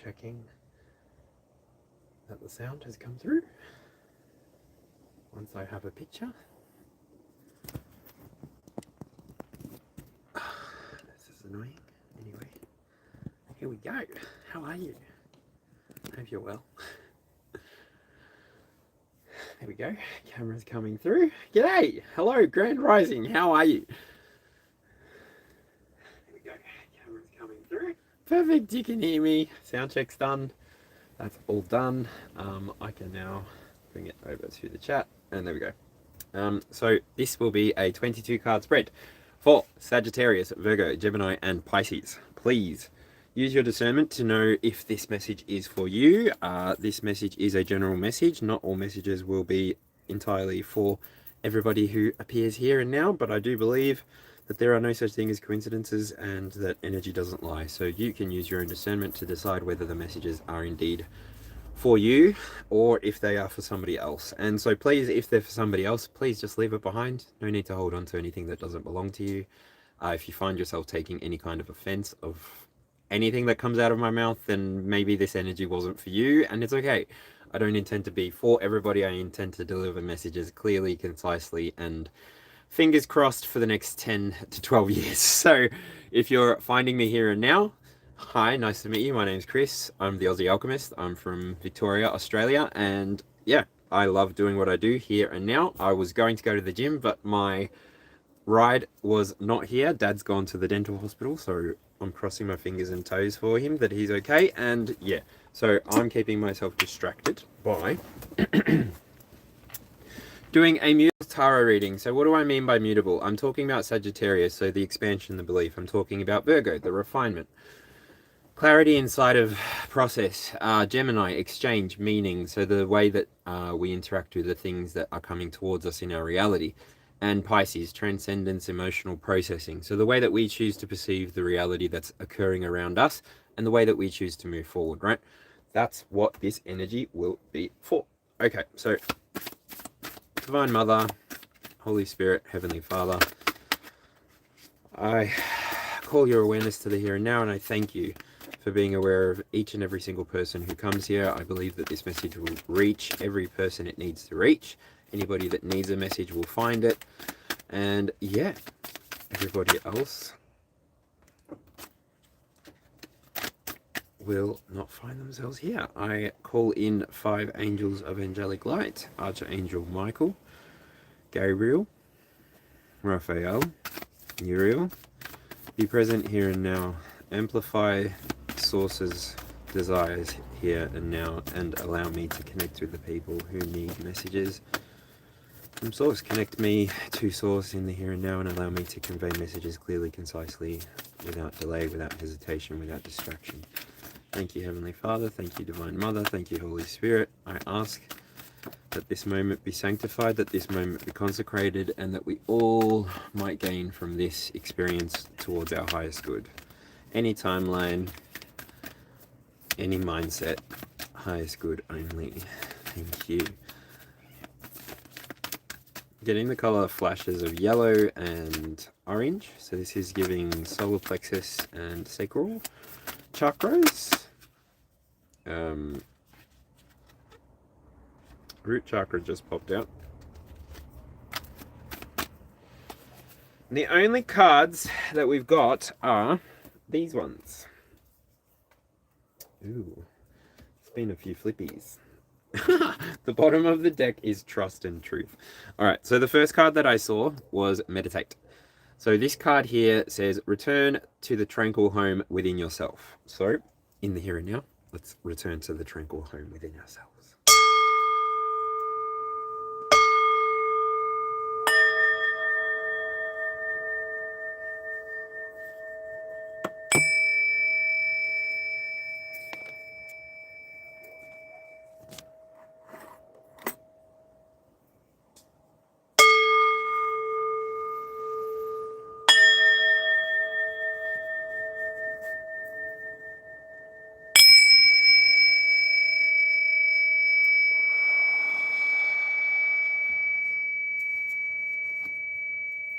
checking that the sound has come through. Once I have a picture. This is annoying. Anyway, here we go. How are you? Hope you're well. There we go. Camera's coming through. G'day. Hello, Grand Rising. How are you? There we go. Camera's coming through. Perfect. You can hear me. Sound check's done. That's all done. I can now bring it over to the chat. And there we go. So this will be a 22 card spread for Sagittarius, Virgo, Gemini, and Pisces. Please use your discernment to know if this message is for you. This message is a general message. Not all messages will be entirely for everybody who appears here and now, but I do believe that there are no such thing as coincidences and that energy doesn't lie. So you can use your own discernment to decide whether the messages are indeed for you or if they are for somebody else. And so please, if they're for somebody else, please just leave it behind. No need to hold on to anything that doesn't belong to you. If you find yourself taking any kind of offense of anything that comes out of my mouth, then maybe this energy wasn't for you, and it's okay. I don't intend to be for everybody. I intend to deliver messages clearly, concisely, and fingers crossed for the next 10 to 12 years. So if you're finding me here and now, hi, nice to meet you. My name's Chris. I'm the Aussie Alchemist. I'm from Victoria, Australia, and yeah, I love doing what I do here and now. I was going to go to the gym, but my ride was not here. Dad's gone to the dental hospital, so I'm crossing my fingers and toes for him that he's okay. And yeah, so I'm keeping myself distracted by doing a mutable tarot reading. So what do I mean by mutable? I'm talking about Sagittarius, so the expansion, the belief. I'm talking about Virgo, the refinement. Clarity inside of process. Gemini, exchange, meaning. So the way that we interact with the things that are coming towards us in our reality. And Pisces, transcendence, emotional processing. So the way that we choose to perceive the reality that's occurring around us and the way that we choose to move forward, right? That's what this energy will be for. Okay, so Divine Mother, Holy Spirit, Heavenly Father, I call your awareness to the here and now, and I thank you for being aware of each and every single person who comes here. I believe that this message will reach every person it needs to reach. Anybody that needs a message will find it. And yeah, everybody else will not find themselves here. I call in 5 angels of angelic light: Archangel Michael, Gabriel, Raphael, Uriel. Be present here and now. Amplify sources, desires here and now, and allow me to connect with the people who need messages from source. Connect me to source in the here and now and allow me to convey messages clearly, concisely, without delay, without hesitation, without distraction. Thank you, Heavenly Father. Thank you, Divine Mother. Thank you, Holy Spirit. I ask that this moment be sanctified, that this moment be consecrated, and that we all might gain from this experience towards our highest good. Any timeline, any mindset, highest good only. Thank you. Getting the color flashes of yellow and orange. So this is giving solar plexus and sacral chakras. Root chakra just popped out. And the only cards that we've got are these ones. Ooh, it's been a few flippies. The bottom of the deck is trust and truth. All right, so the first card that I saw was meditate. So this card here says return to the tranquil home within yourself. So in the here and now, let's return to the tranquil home within ourselves.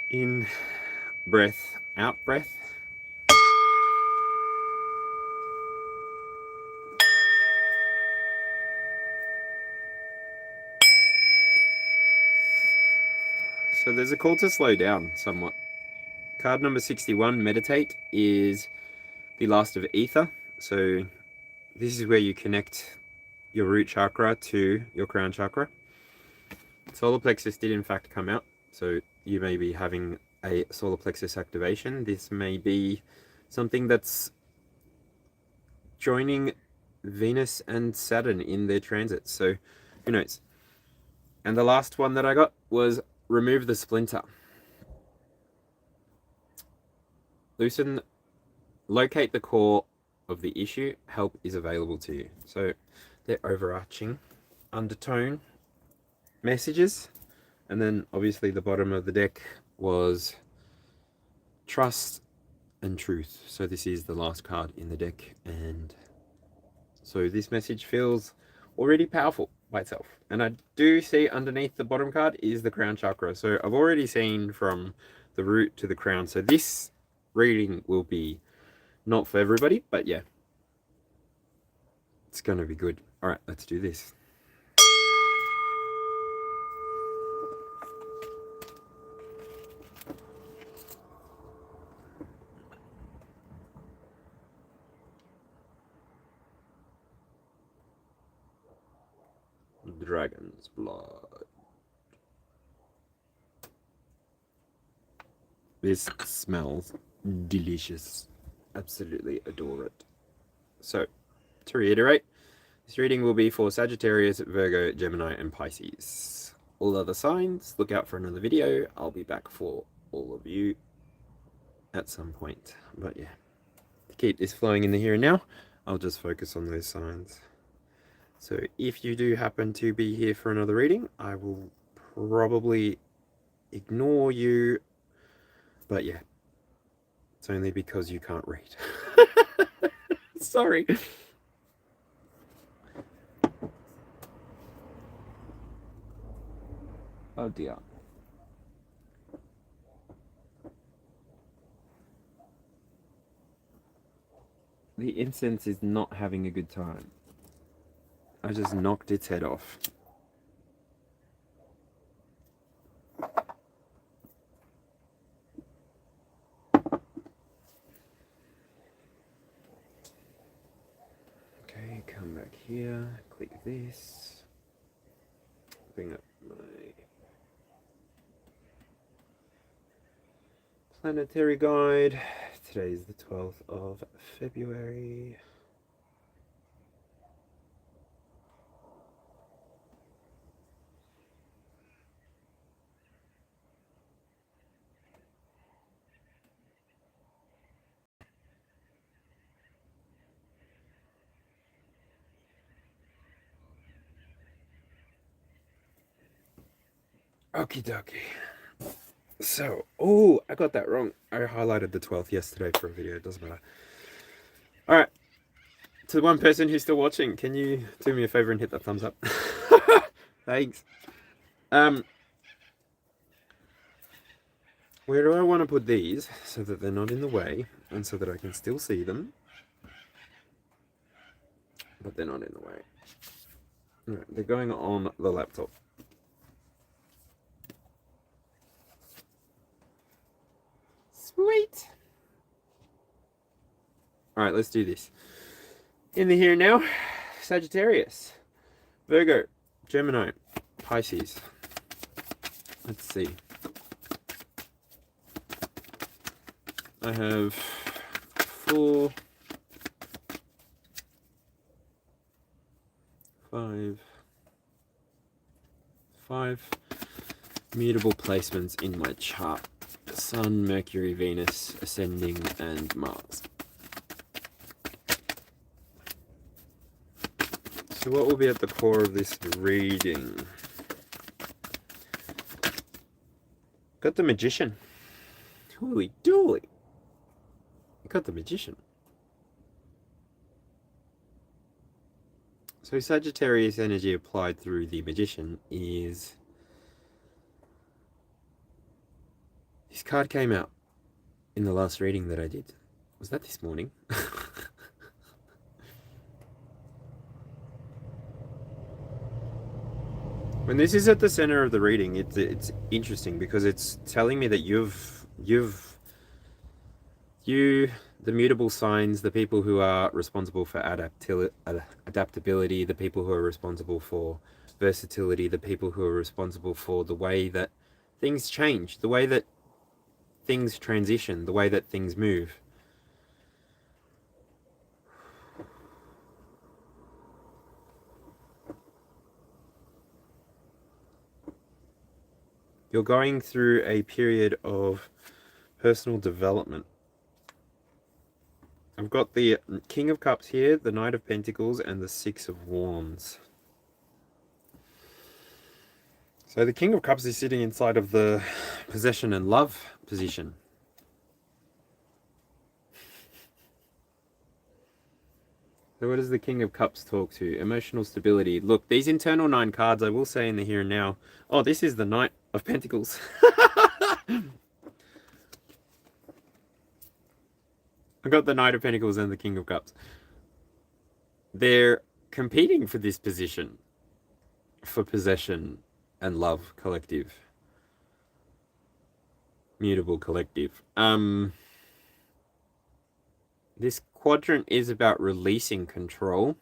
In breath, out breath. So there's a call to slow down somewhat. Card number 61, Meditate, is the last of Ether. So this is where you connect your root chakra to your crown chakra. Solar plexus did in fact come out. So you may be having a solar plexus activation. This may be something that's joining Venus and Saturn in their transits. So who knows? And the last one that I got was remove the splinter. Locate the core of the issue. Help is available to you. So they're overarching undertone messages. And then obviously the bottom of the deck was trust and truth. So this is the last card in the deck. And so this message feels already powerful by itself. And I do see underneath the bottom card is the crown chakra. So I've already seen from the root to the crown. So this reading will be not for everybody, but yeah, it's going to be good. All right, let's do this. Dragon's blood. This smells delicious. Absolutely adore it. So, to reiterate, this reading will be for Sagittarius, Virgo, Gemini, and Pisces. All other signs, look out for another video. I'll be back for all of you at some point. But yeah, to keep this flowing in the here and now, I'll just focus on those signs. So if you do happen to be here for another reading, I will probably ignore you. But yeah, it's only because you can't read. Sorry. Oh dear. The incense is not having a good time. I just knocked its head off. Okay, come back here, click this, bring up my planetary guide. Today is the 12th of February. Okie dokie. So, oh, I got that wrong. I highlighted the 12th yesterday for a video. It doesn't matter. Alright. To the one person who's still watching, can you do me a favor and hit that thumbs up? Thanks. Where do I want to put these so that they're not in the way and so that I can still see them, but they're not in the way? Alright, they're going on the laptop. Sweet. Alright, let's do this. In the here and now, Sagittarius, Virgo, Gemini, Pisces. Let's see. I have 4, 5 mutable placements in my chart. Sun, Mercury, Venus, Ascending, and Mars. So what will be at the core of this reading? Got the Magician. Holy dooly. Got the Magician. So Sagittarius energy applied through the Magician is... This card came out in the last reading that I did. Was that this morning? When this is at the center of the reading, it's interesting because it's telling me that the mutable signs, the people who are responsible for adaptability, the people who are responsible for versatility, the people who are responsible for the way that things change, the way that things transition, the way that things move. You're going through a period of personal development. I've got the King of Cups here, the Knight of Pentacles, and the Six of Wands. So the King of Cups is sitting inside of the possession and love position. So what does the King of Cups talk to? Emotional stability. Look, these internal 9 cards, I will say in the here and now. Oh, this is the Knight of Pentacles. I got the Knight of Pentacles and the King of Cups. They're competing for this position, for possession and love collective. Mutable collective. This quadrant is about releasing control.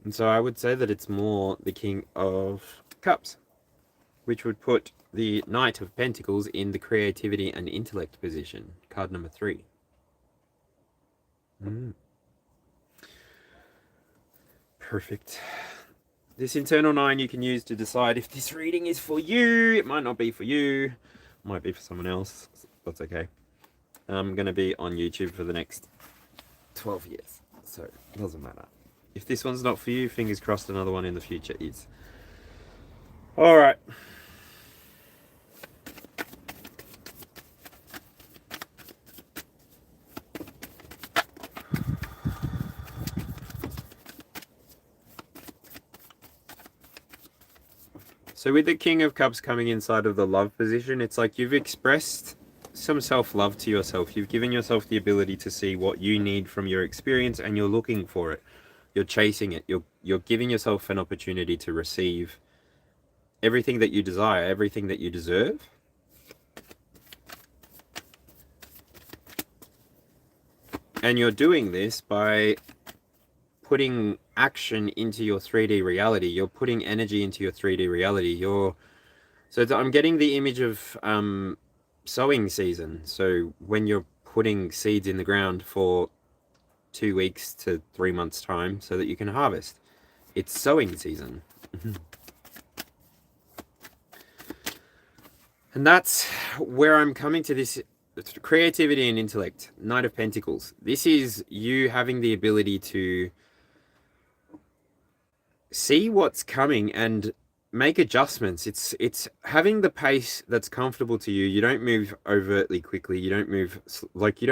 And so I would say that it's more the King of Cups, which would put the Knight of Pentacles in the creativity and intellect position, card number 3. Perfect. This internal 9 you can use to decide if this reading is for you. It might not be for you. It might be for someone else. That's okay. I'm going to be on YouTube for the next 12 years. So it doesn't matter. If this one's not for you, fingers crossed another one in the future is. All right. So with the King of Cups coming inside of the love position, it's like you've expressed some self-love to yourself. You've given yourself the ability to see what you need from your experience and you're looking for it. You're chasing it. You're giving yourself an opportunity to receive everything that you desire, everything that you deserve. And you're doing this by putting action into your 3D reality. You're putting energy into your 3D reality. So I'm getting the image of sowing season. So when you're putting seeds in the ground for 2 weeks to 3 months time so that you can harvest. It's sowing season. And that's where I'm coming to this creativity and intellect. Knight of Pentacles. This is you having the ability to see what's coming and make adjustments. It's having the pace that's comfortable to you. You don't move overtly quickly. You don't move like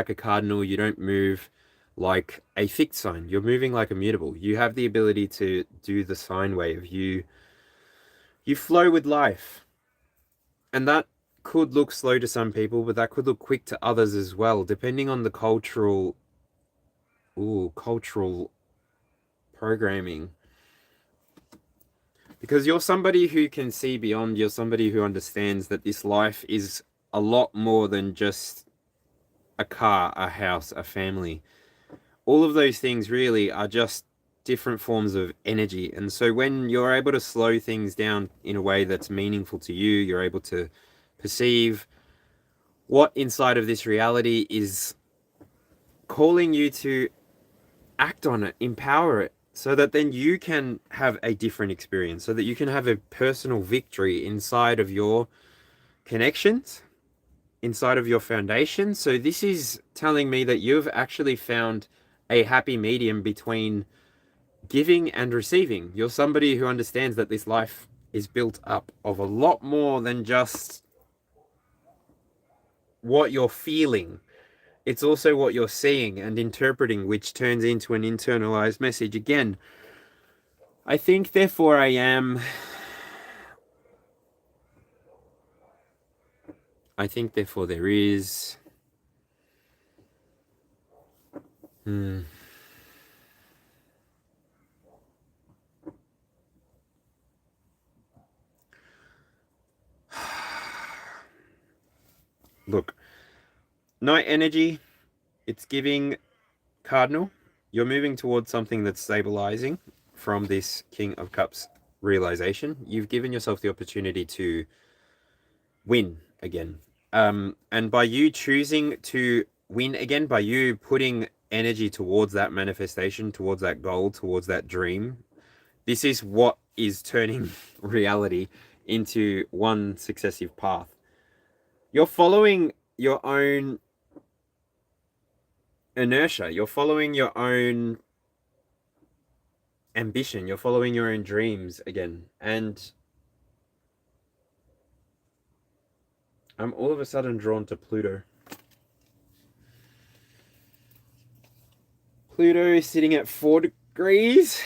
a cardinal. You don't move like a fixed sign. You're moving like a mutable. You have the ability to do the sine wave. You flow with life. And that could look slow to some people, but that could look quick to others as well, depending on the cultural programming. Because you're somebody who can see beyond, you're somebody who understands that this life is a lot more than just a car, a house, a family. All of those things really are just different forms of energy. And so when you're able to slow things down in a way that's meaningful to you, you're able to perceive what inside of this reality is calling you to act on it, empower it, so that then you can have a different experience, so that you can have a personal victory inside of your connections, inside of your foundation. So this is telling me that you've actually found a happy medium between giving and receiving. You're somebody who understands that this life is built up of a lot more than just what you're feeling. It's also what you're seeing and interpreting, which turns into an internalized message. Again, I think, therefore I am. I think, therefore there is. Look, Night energy, it's giving Cardinal. You're moving towards something that's stabilizing from this King of Cups realization. You've given yourself the opportunity to win again. And by you choosing to win again, by you putting energy towards that manifestation, towards that goal, towards that dream, this is what is turning reality into one successive path. You're following your own inertia. You're following your own ambition. You're following your own dreams again. And I'm all of a sudden drawn to Pluto. Pluto is sitting at 4 degrees,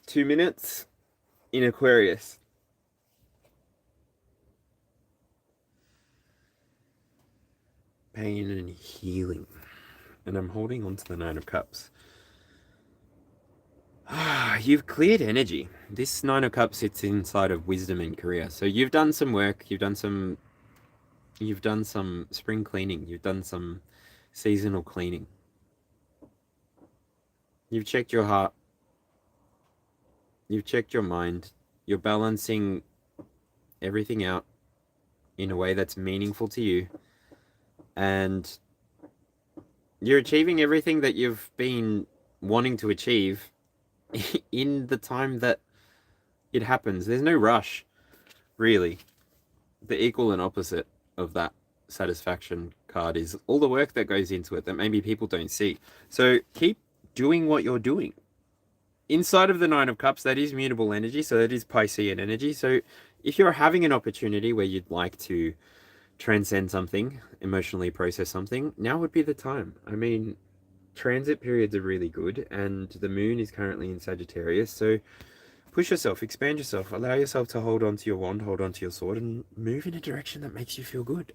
2 minutes in Aquarius. Pain and healing. And I'm holding on to the 9 of Cups. You've cleared energy. This 9 of Cups sits inside of wisdom and career. So you've done some work. You've done some spring cleaning. You've done some seasonal cleaning. You've checked your heart. You've checked your mind. You're balancing everything out in a way that's meaningful to you. And you're achieving everything that you've been wanting to achieve in the time that it happens. There's no rush, really. The equal and opposite of that satisfaction card is all the work that goes into it that maybe people don't see. So keep doing what you're doing. Inside of the 9 of Cups, that is mutable energy, so that is Piscean energy. So if you're having an opportunity where you'd like to transcend something, emotionally process something, now would be the time. I mean, transit periods are really good, and the moon is currently in Sagittarius, so push yourself, expand yourself, allow yourself to hold on to your wand, hold on to your sword, and move in a direction that makes you feel good.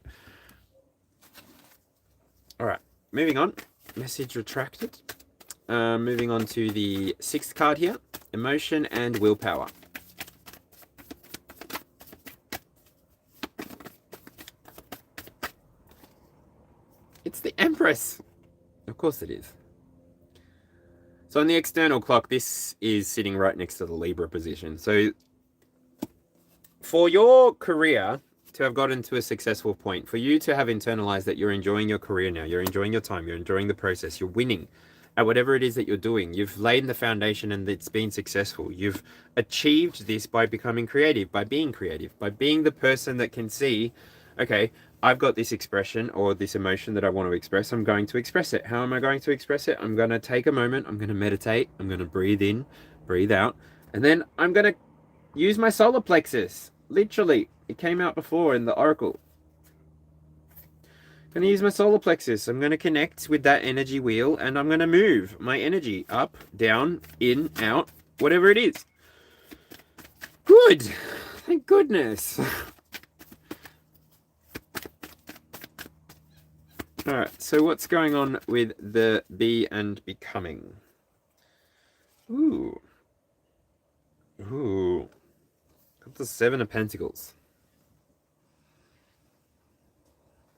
All right, moving on. Message retracted. Moving on to the 6th card here, emotion and willpower. It's the Empress. Of course it is. So on the external clock, this is sitting right next to the Libra position. So for your career to have gotten to a successful point, for you to have internalized that you're enjoying your career now, you're enjoying your time, you're enjoying the process, you're winning at whatever it is that you're doing, you've laid the foundation and it's been successful. You've achieved this by becoming creative, by being the person that can see, okay, I've got this expression or this emotion that I want to express. I'm going to express it. How am I going to express it? I'm going to take a moment. I'm going to meditate. I'm going to breathe in, breathe out. And then I'm going to use my solar plexus. Literally, it came out before in the oracle. I'm going to use my solar plexus. I'm going to connect with that energy wheel and I'm going to move my energy up, down, in, out, whatever it is. Good. Thank goodness. All right, so what's going on with the be and becoming? Ooh. Got the 7 of Pentacles.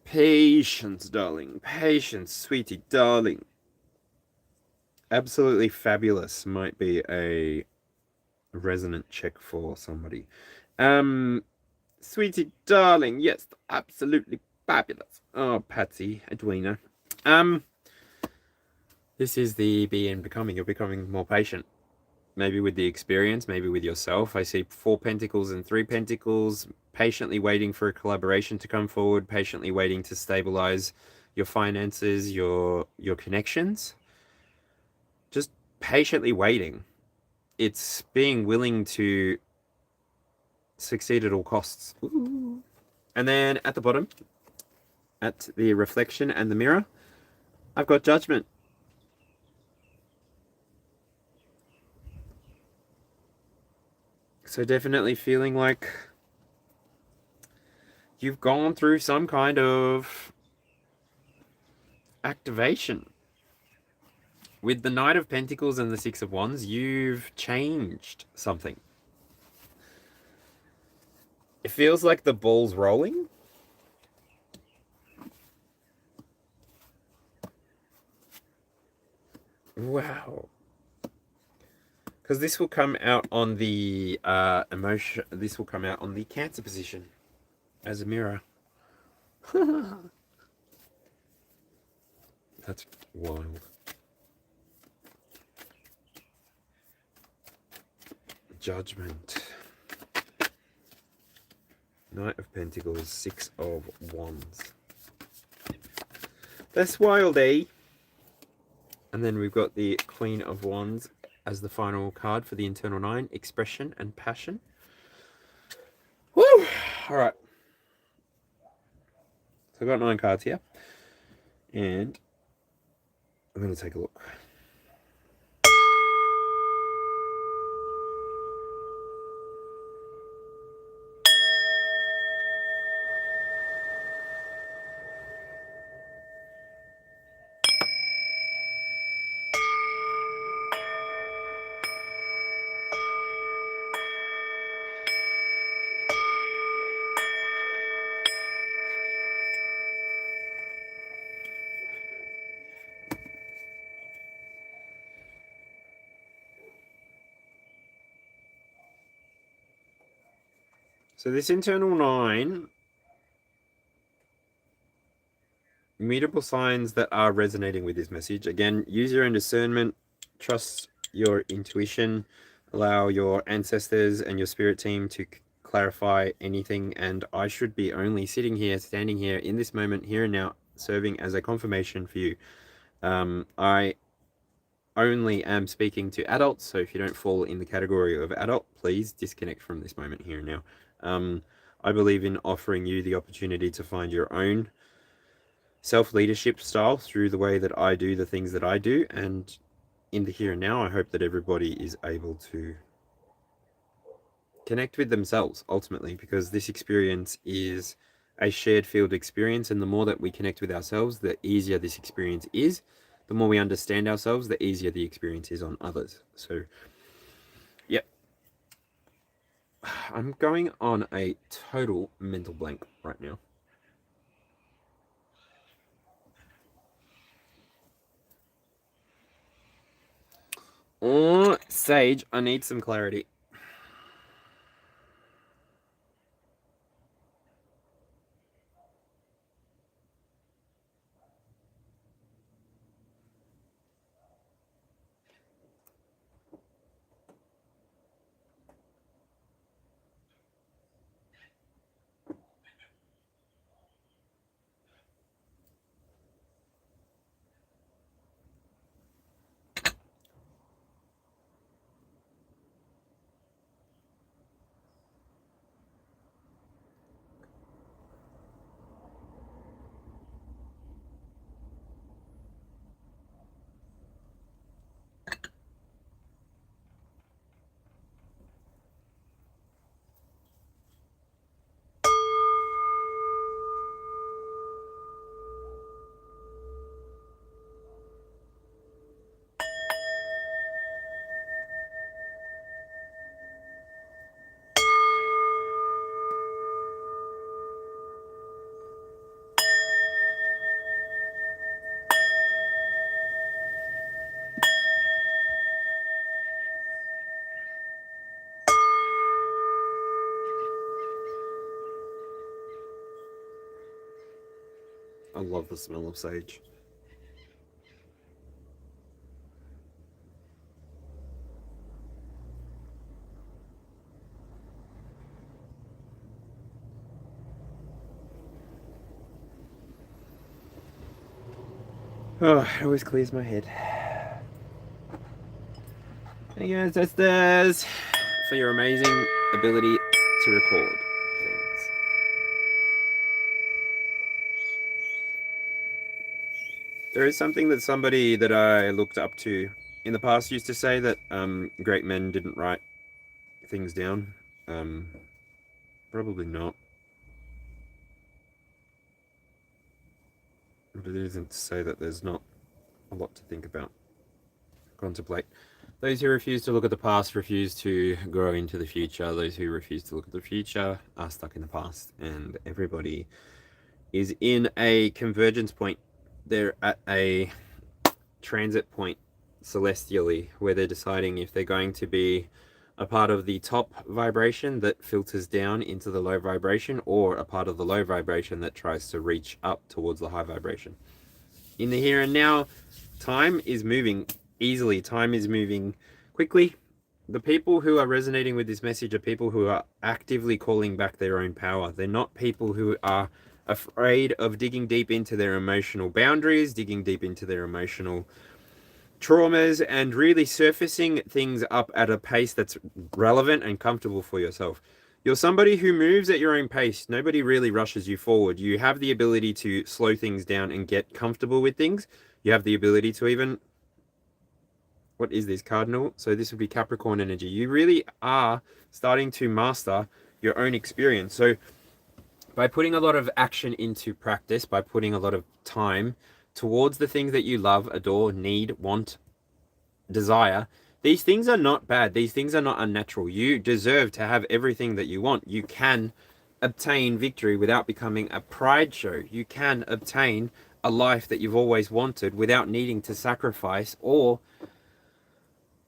Patience, darling. Patience, sweetie, darling. Absolutely fabulous might be a resonant check for somebody. Sweetie, darling. Yes, absolutely fabulous. Oh, Patsy, Edwina. This is the be and becoming. You're becoming more patient. Maybe with the experience, maybe with yourself. I see 4 Pentacles and 3 Pentacles, patiently waiting for a collaboration to come forward, patiently waiting to stabilize your finances, your connections. Just patiently waiting. It's being willing to succeed at all costs. Ooh. And then at the bottom, at the reflection and the mirror, I've got judgment. So definitely feeling like you've gone through some kind of activation. With the Knight of Pentacles and the 6 of Wands, you've changed something. It feels like the ball's rolling. Wow. Because this will come out on the emotion. This will come out on the Cancer position as a mirror. That's wild. Judgment. Knight of Pentacles, Six of Wands. That's wild, eh? And then we've got the Queen of Wands as the final card for the internal 9, expression and passion. Woo! All right. So I've got 9 cards here, and I'm going to take a look. So this internal 9, mutable signs that are resonating with this message. Again, use your own discernment, trust your intuition, allow your ancestors and your spirit team to clarify anything. And I should be only sitting here, standing here in this moment, here and now, serving as a confirmation for you. I only am speaking to adults, so if you don't fall in the category of adult, please disconnect from this moment here and now. I believe in offering you the opportunity to find your own self-leadership style through the way that I do the things that I do, and in the here and now, I hope that everybody is able to connect with themselves ultimately, because this experience is a shared field experience, and the more that we connect with ourselves, the easier this experience is. The more we understand ourselves, the easier the experience is on others. So, yeah. I'm going on a total mental blank right now. Oh, Sage, I need some clarity. I love the smell of sage. Oh, it always clears my head. Hey guys, that's Des for your amazing ability to record things. There is something that somebody that I looked up to in the past used to say, that great men didn't write things down. Probably not. But it isn't to say that there's not a lot to think about, contemplate. Those who refuse to look at the past refuse to grow into the future. Those who refuse to look at the future are stuck in the past. And everybody is in a convergence point. They're at a transit point celestially, where they're deciding if they're going to be a part of the top vibration that filters down into the low vibration, or a part of the low vibration that tries to reach up towards the high vibration. In the here and now, time is moving easily. Time is moving quickly. The people who are resonating with this message are people who are actively calling back their own power. They're not people who are afraid of digging deep into their emotional boundaries, digging deep into their emotional traumas, and really surfacing things up at a pace that's relevant and comfortable for yourself. You're somebody who moves at your own pace. Nobody really rushes you forward. You have the ability to slow things down and get comfortable with things. You have the ability to even... What is this, Cardinal? So this would be Capricorn energy. You really are starting to master your own experience. So by putting a lot of action into practice, by putting a lot of time towards the things that you love, adore, need, want, desire, these things are not bad. These things are not unnatural. You deserve to have everything that you want. You can obtain victory without becoming a pride show. You can obtain a life that you've always wanted without needing to sacrifice or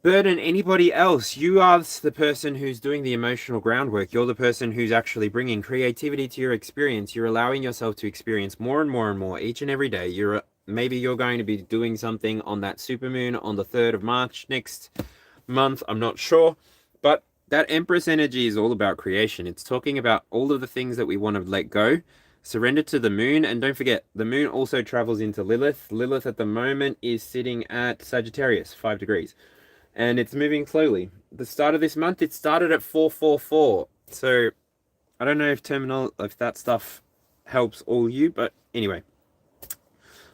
burden anybody else. You are the person who's doing the emotional groundwork. You're the person who's actually bringing creativity to your experience. You're allowing yourself to experience more and more and more each and every day. Maybe you're going to be doing something on that supermoon on the 3rd of March next month. I'm not sure. But that Empress energy is all about creation. It's talking about all of the things that we want to let go. Surrender to the moon. And don't forget, the moon also travels into Lilith. Lilith at the moment is sitting at Sagittarius, 5 degrees. And it's moving slowly. The start of this month, it started at 444. So I don't know if that stuff helps all you, but anyway.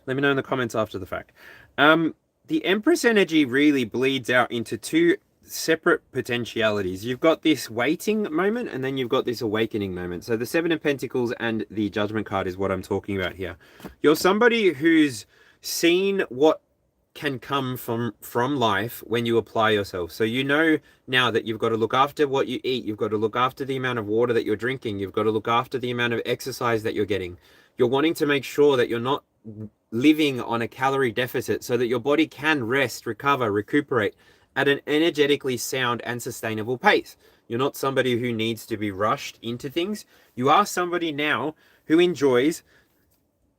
Let me know in the comments after the fact. The Empress energy really bleeds out into two separate potentialities. You've got this waiting moment, and then you've got this awakening moment. So the 7 of Pentacles and the Judgment card is what I'm talking about here. You're somebody who's seen what can come from life when you apply yourself. So you know now that you've got to look after what you eat. You've got to look after the amount of water that you're drinking. You've got to look after the amount of exercise that you're getting. You're wanting to make sure that you're not living on a calorie deficit so that your body can rest, recover, recuperate at an energetically sound and sustainable pace. You're not somebody who needs to be rushed into things. You are somebody now who enjoys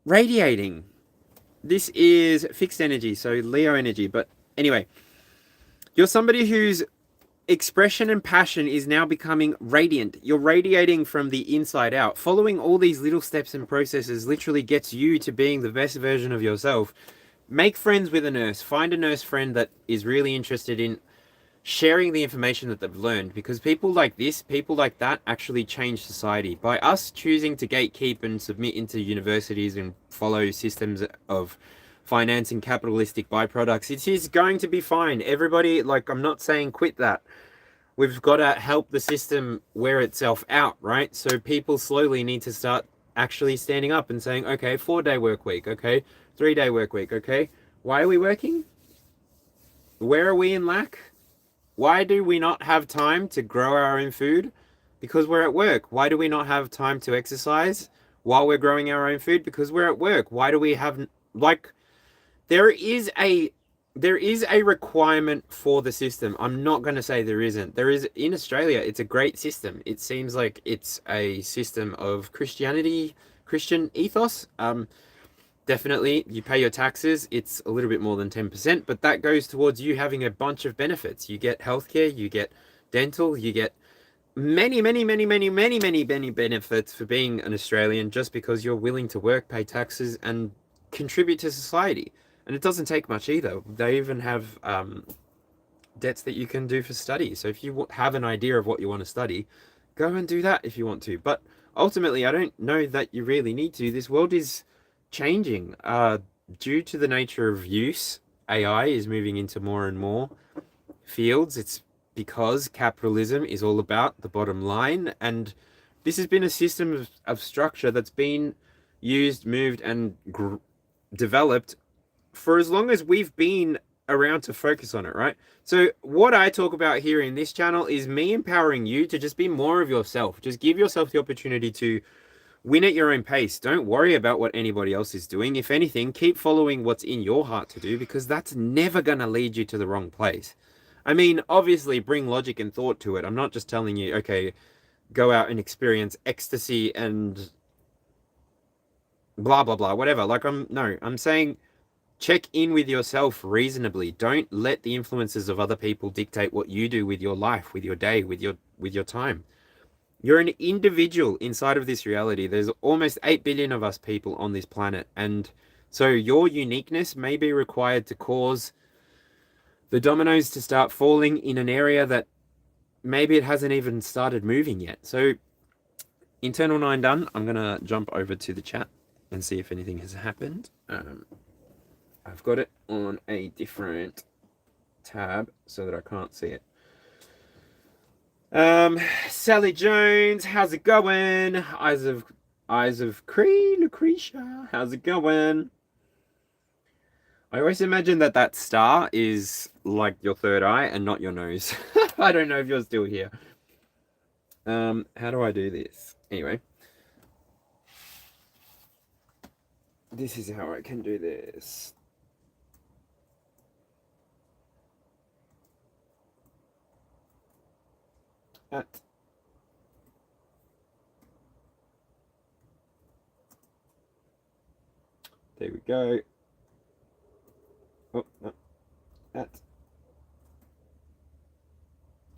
radiating. This is fixed energy, so Leo energy. But anyway, you're somebody whose expression and passion is now becoming radiant. You're radiating from the inside out. Following all these little steps and processes literally gets you to being the best version of yourself. Make friends with a nurse. Find a nurse friend that is really interested in sharing the information that they've learned, because people like this, people like that actually change society. By us choosing to gatekeep and submit into universities and follow systems of financing capitalistic byproducts, it is going to be fine. Everybody, I'm not saying quit that. We've got to help the system wear itself out, right? So people slowly need to start actually standing up and saying, okay, 4-day work week, okay, 3-day work week, okay. Why are we working? Where are we in lack? Why do we not have time to grow our own food? Because we're at work. Why do we not have time to exercise while we're growing our own food? Because we're at work. Why do we have, there is a requirement for the system. I'm not going to say there isn't. There is, in Australia, it's a great system. It seems like it's a system of Christianity, Christian ethos. Definitely, you pay your taxes. It's a little bit more than 10%, but that goes towards you having a bunch of benefits. You get healthcare, you get dental, you get many benefits for being an Australian just because you're willing to work, pay taxes, and contribute to society. And it doesn't take much either. They even have debts that you can do for study. So if you have an idea of what you want to study, go and do that if you want to. But ultimately, I don't know that you really need to. This world is changing due to the nature of use. AI is moving into more and more fields. It's because capitalism is all about the bottom line, and this has been a system of structure that's been used, moved, and developed for as long as we've been around to focus on it, right? So what I talk about here in this channel is me empowering you to just be more of yourself. Just give yourself the opportunity to Win at your own pace. Don't worry about what anybody else is doing. If anything, keep following what's in your heart to do, because that's never going to lead you to the wrong place. I mean, obviously, bring logic and thought to it. I'm not just telling you, okay, go out and experience ecstasy and blah, blah, blah, whatever. Like, I'm saying check in with yourself reasonably. Don't let the influences of other people dictate what you do with your life, with your day, with your time. You're an individual inside of this reality. There's almost 8 billion of us people on this planet. And so your uniqueness may be required to cause the dominoes to start falling in an area that maybe it hasn't even started moving yet. So internal 9 done. I'm going to jump over to the chat and see if anything has happened. I've got it on a different tab so that I can't see it. Sally Jones, how's it going? Eyes of Lucretia, how's it going? I always imagine that star is like your third eye and not your nose. I don't know if you're still here. How do I do this? Anyway. This is how I can do this. There we go. Oh, no.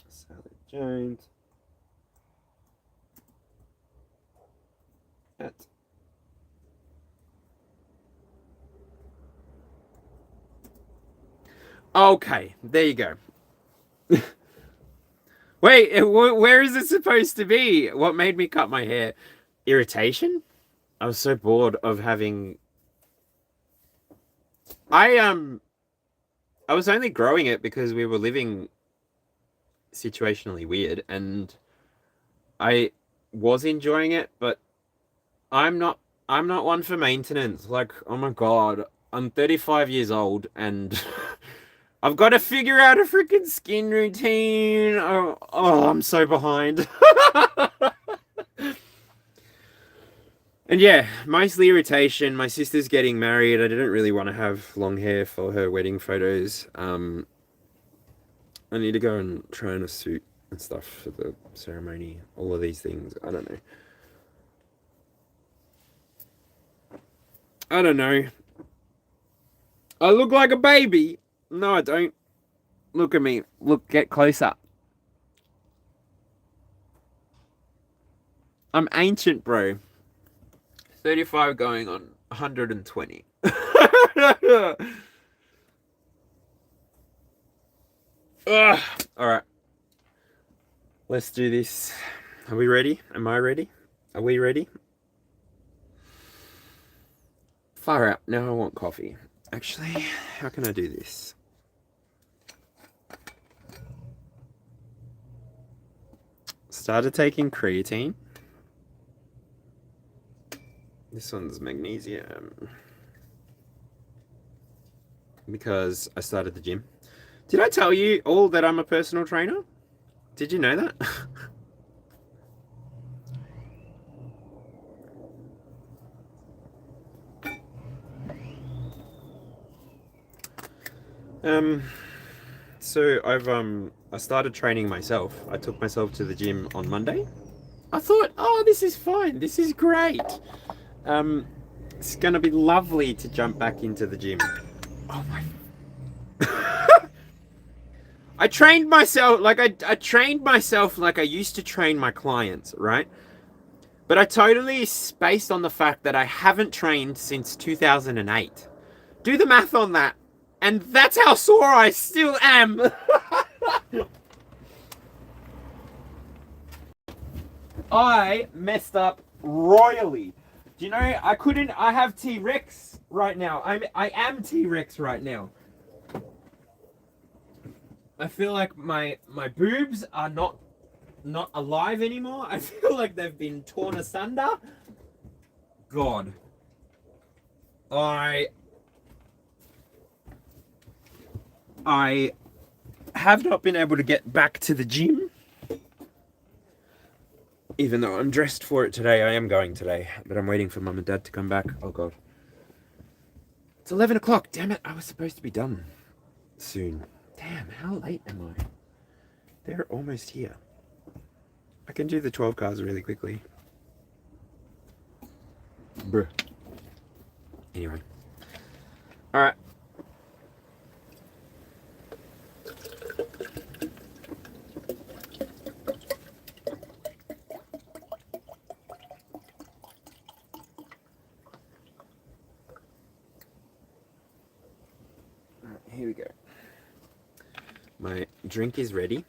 Sally Jones. Okay, there you go. Wait, where is it supposed to be? What made me cut my hair? Irritation? I was so bored of having... I was only growing it because we were living situationally weird, and I was enjoying it, but I'm not one for maintenance. Like, oh my god, I'm 35 years old and I've got to figure out a freaking skin routine. Oh, I'm so behind. And yeah, mostly irritation. My sister's getting married. I didn't really want to have long hair for her wedding photos. I need to go and try on a suit and stuff for the ceremony. All of these things. I don't know. I look like a baby. No, I don't. Look at me. Look, get closer. I'm ancient, bro. 35 going on 120. Alright. Let's do this. Are we ready? Am I ready? Are we ready? Far out. Now I want coffee. Actually, how can I do this? Started taking creatine. This one's magnesium. Because I started the gym. Did I tell you all that I'm a personal trainer? Did you know that? So I started training myself. I took myself to the gym on Monday. I thought, oh, this is fine. This is great. It's gonna be lovely to jump back into the gym. Oh my. I trained myself like I trained myself like I used to train my clients, right? But I totally spaced on the fact that I haven't trained since 2008. Do the math on that. And that's how sore I still am. I messed up royally. Do you know, I have T-Rex right now. I am T-Rex right now. I feel like my boobs are not alive anymore. I feel like they've been torn asunder. God. I have not been able to get back to the gym Even though I'm dressed for it today, I am going today. But I'm waiting for Mum and Dad to come back. Oh, God. It's 11 o'clock. Damn it. I was supposed to be done soon. Damn, how late am I? They're almost here. I can do the 12 cards really quickly. Bruh. Anyway. Alright. Here we go. My drink is ready.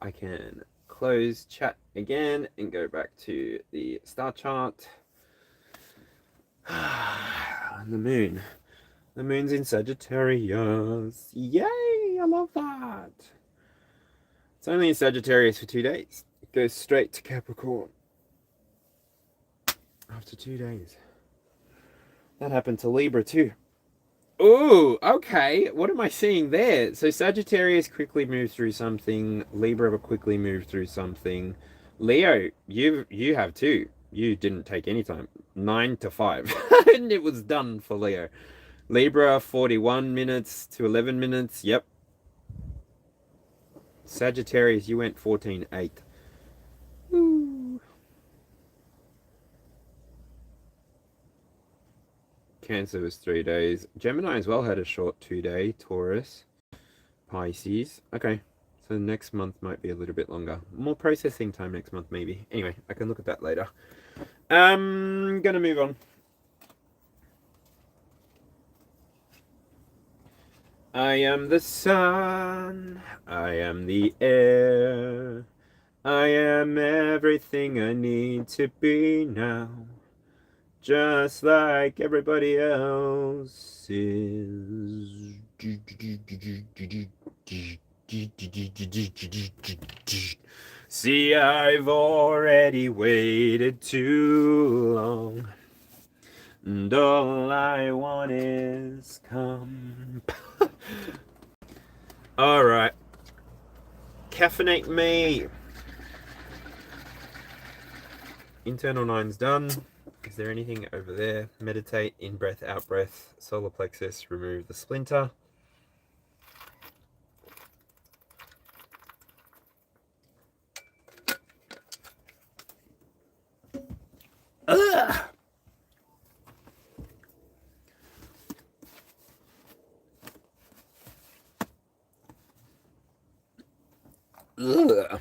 I can close chat again and go back to the star chart. And the moon. The moon's in Sagittarius. Yay! I love that. It's only in Sagittarius for 2 days. It goes straight to Capricorn. After 2 days. That happened to Libra too. Oh, okay. What am I seeing there? So Sagittarius quickly moved through something. Libra quickly moved through something. Leo, you have too. You didn't take any time. 9 to 5. And it was done for Leo. Libra, 41 minutes to 11 minutes. Yep. Sagittarius, you went 14-8. Woo. Cancer was 3 days. Gemini as well had a short 2-day. Taurus, Pisces. Okay, so next month might be a little bit longer. More processing time next month, maybe. Anyway, I can look at that later. Gonna move on. I am the sun. I am the air. I am everything I need to be now. Just like everybody else is. See, I've already waited too long, and all I want is come. Alright. Caffeinate me. Internal 9's done. Is there anything over there? Meditate, in breath, out breath, solar plexus, remove the splinter. Ugh! Ugh.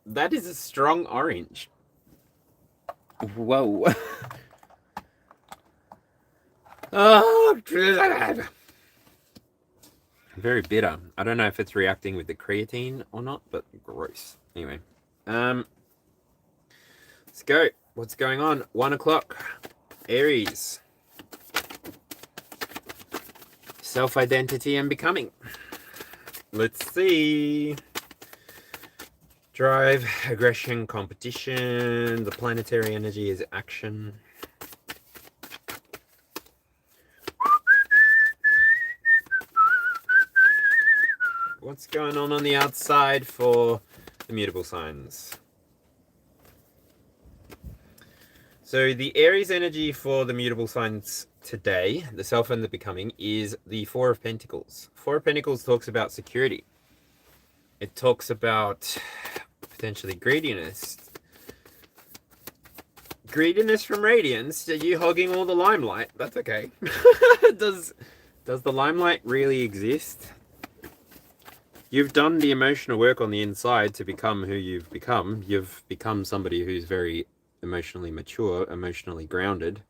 That is a strong orange. Whoa. Oh, very bitter. I don't know if it's reacting with the creatine or not, but gross. Anyway, let's go. What's going on? 1 o'clock. Aries. Self-identity and becoming. Let's see. Drive, aggression, competition. The planetary energy is action. What's going on the outside for the mutable signs? So the Aries energy for the mutable signs today, the self and the becoming, is the Four of Pentacles. Four of Pentacles talks about security. It talks about potentially greediness. Greediness from radiance. Are you hogging all the limelight? That's okay. Does the limelight really exist? You've done the emotional work on the inside to become who you've become. You've become somebody who's very emotionally mature, emotionally grounded.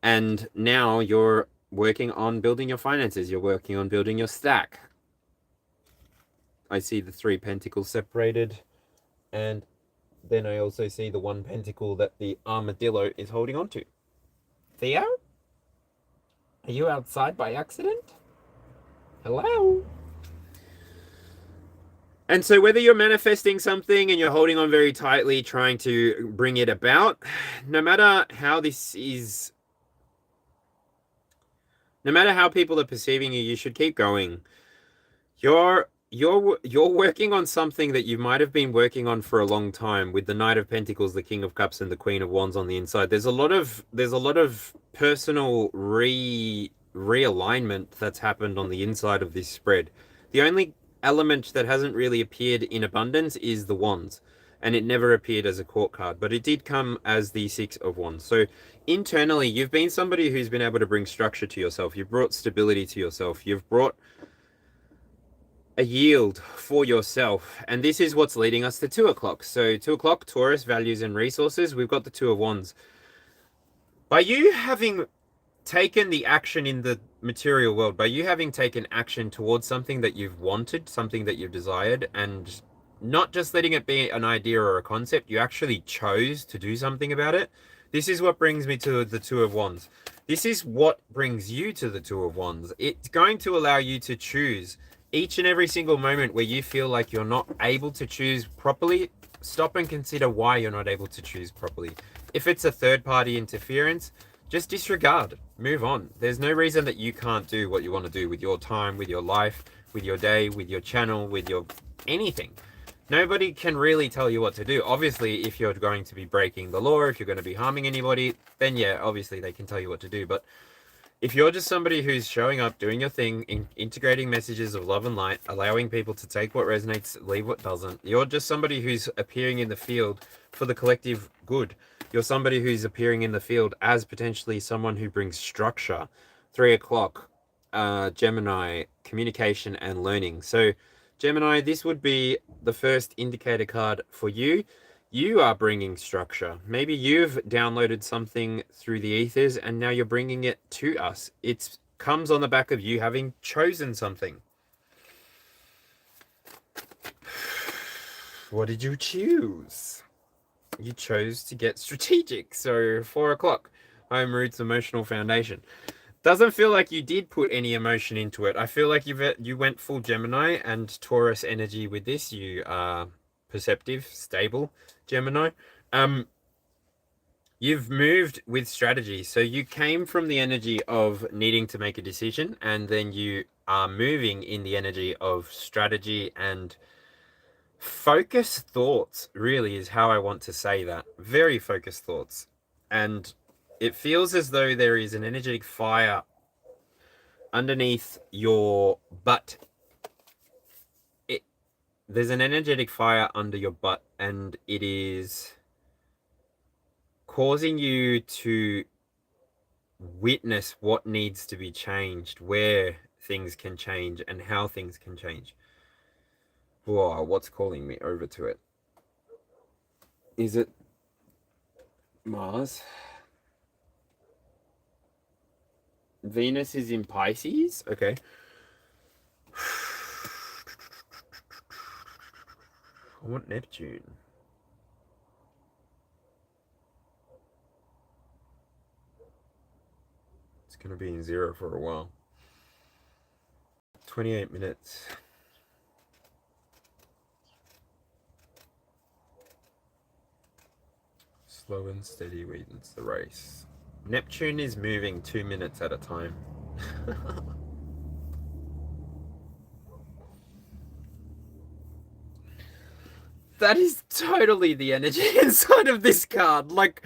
And now you're working on building your finances. You're working on building your stack. I see the 3 pentacles separated. And then I also see the 1 pentacle that the armadillo is holding on to. Theo? Are you outside by accident? Hello? And so whether you're manifesting something and you're holding on very tightly, trying to bring it about, no matter how people are perceiving you, you should keep going. You're working on something that you might have been working on for a long time with the Knight of Pentacles, the King of Cups, and the Queen of Wands on the inside. There's a lot of personal realignment that's happened on the inside of this spread. The only element that hasn't really appeared in abundance is the Wands, and it never appeared as a court card, but it did come as the Six of Wands. So internally, you've been somebody who's been able to bring structure to yourself. You've brought stability to yourself. You've brought a yield for yourself, and this is what's leading us to 2 o'clock. So 2 o'clock, Taurus, values and resources. We've got the Two of Wands. By you having taken the action in the material world, by you having taken action towards something that you've wanted, something that you've desired, and not just letting it be an idea or a concept, you actually chose to do something about it. This is what brings me to the Two of Wands. This is what brings you to the Two of Wands. It's going to allow you to choose each and every single moment where you feel like you're not able to choose properly. Stop and consider why you're not able to choose properly. If it's a third-party interference, just disregard. Move on. There's no reason that you can't do what you want to do with your time, with your life, with your day, with your channel, with your anything. Nobody can really tell you what to do. Obviously, if you're going to be breaking the law, if you're going to be harming anybody, then yeah, obviously they can tell you what to do. But if you're just somebody who's showing up, doing your thing, integrating messages of love and light, allowing people to take what resonates, leave what doesn't, you're just somebody who's appearing in the field for the collective good. You're somebody who's appearing in the field as potentially someone who brings structure. 3 o'clock, Gemini, communication and learning. So Gemini, this would be the first indicator card for you. You are bringing structure. Maybe you've downloaded something through the ethers and now you're bringing it to us. It comes on the back of you having chosen something. What did you choose? You chose to get strategic. So 4 o'clock, home roots, emotional foundation. Doesn't feel like you did put any emotion into it. I feel like you went full Gemini and Taurus energy with this. You are perceptive, stable Gemini. You've moved with strategy. So you came from the energy of needing to make a decision, and then you are moving in the energy of strategy and focused thoughts, really is how I want to say that. Very focused thoughts. And it feels as though there is an energetic fire underneath your butt. There's an energetic fire under your butt, and it is causing you to witness what needs to be changed, where things can change, and how things can change. Whoa, what's calling me over to it? Is it Mars? Venus is in Pisces? Okay. I want Neptune. It's going to be in 0 for a while. 28 minutes. Slow and steady wins the race. Neptune is moving 2 minutes at a time. That is totally the energy inside of this card. Like,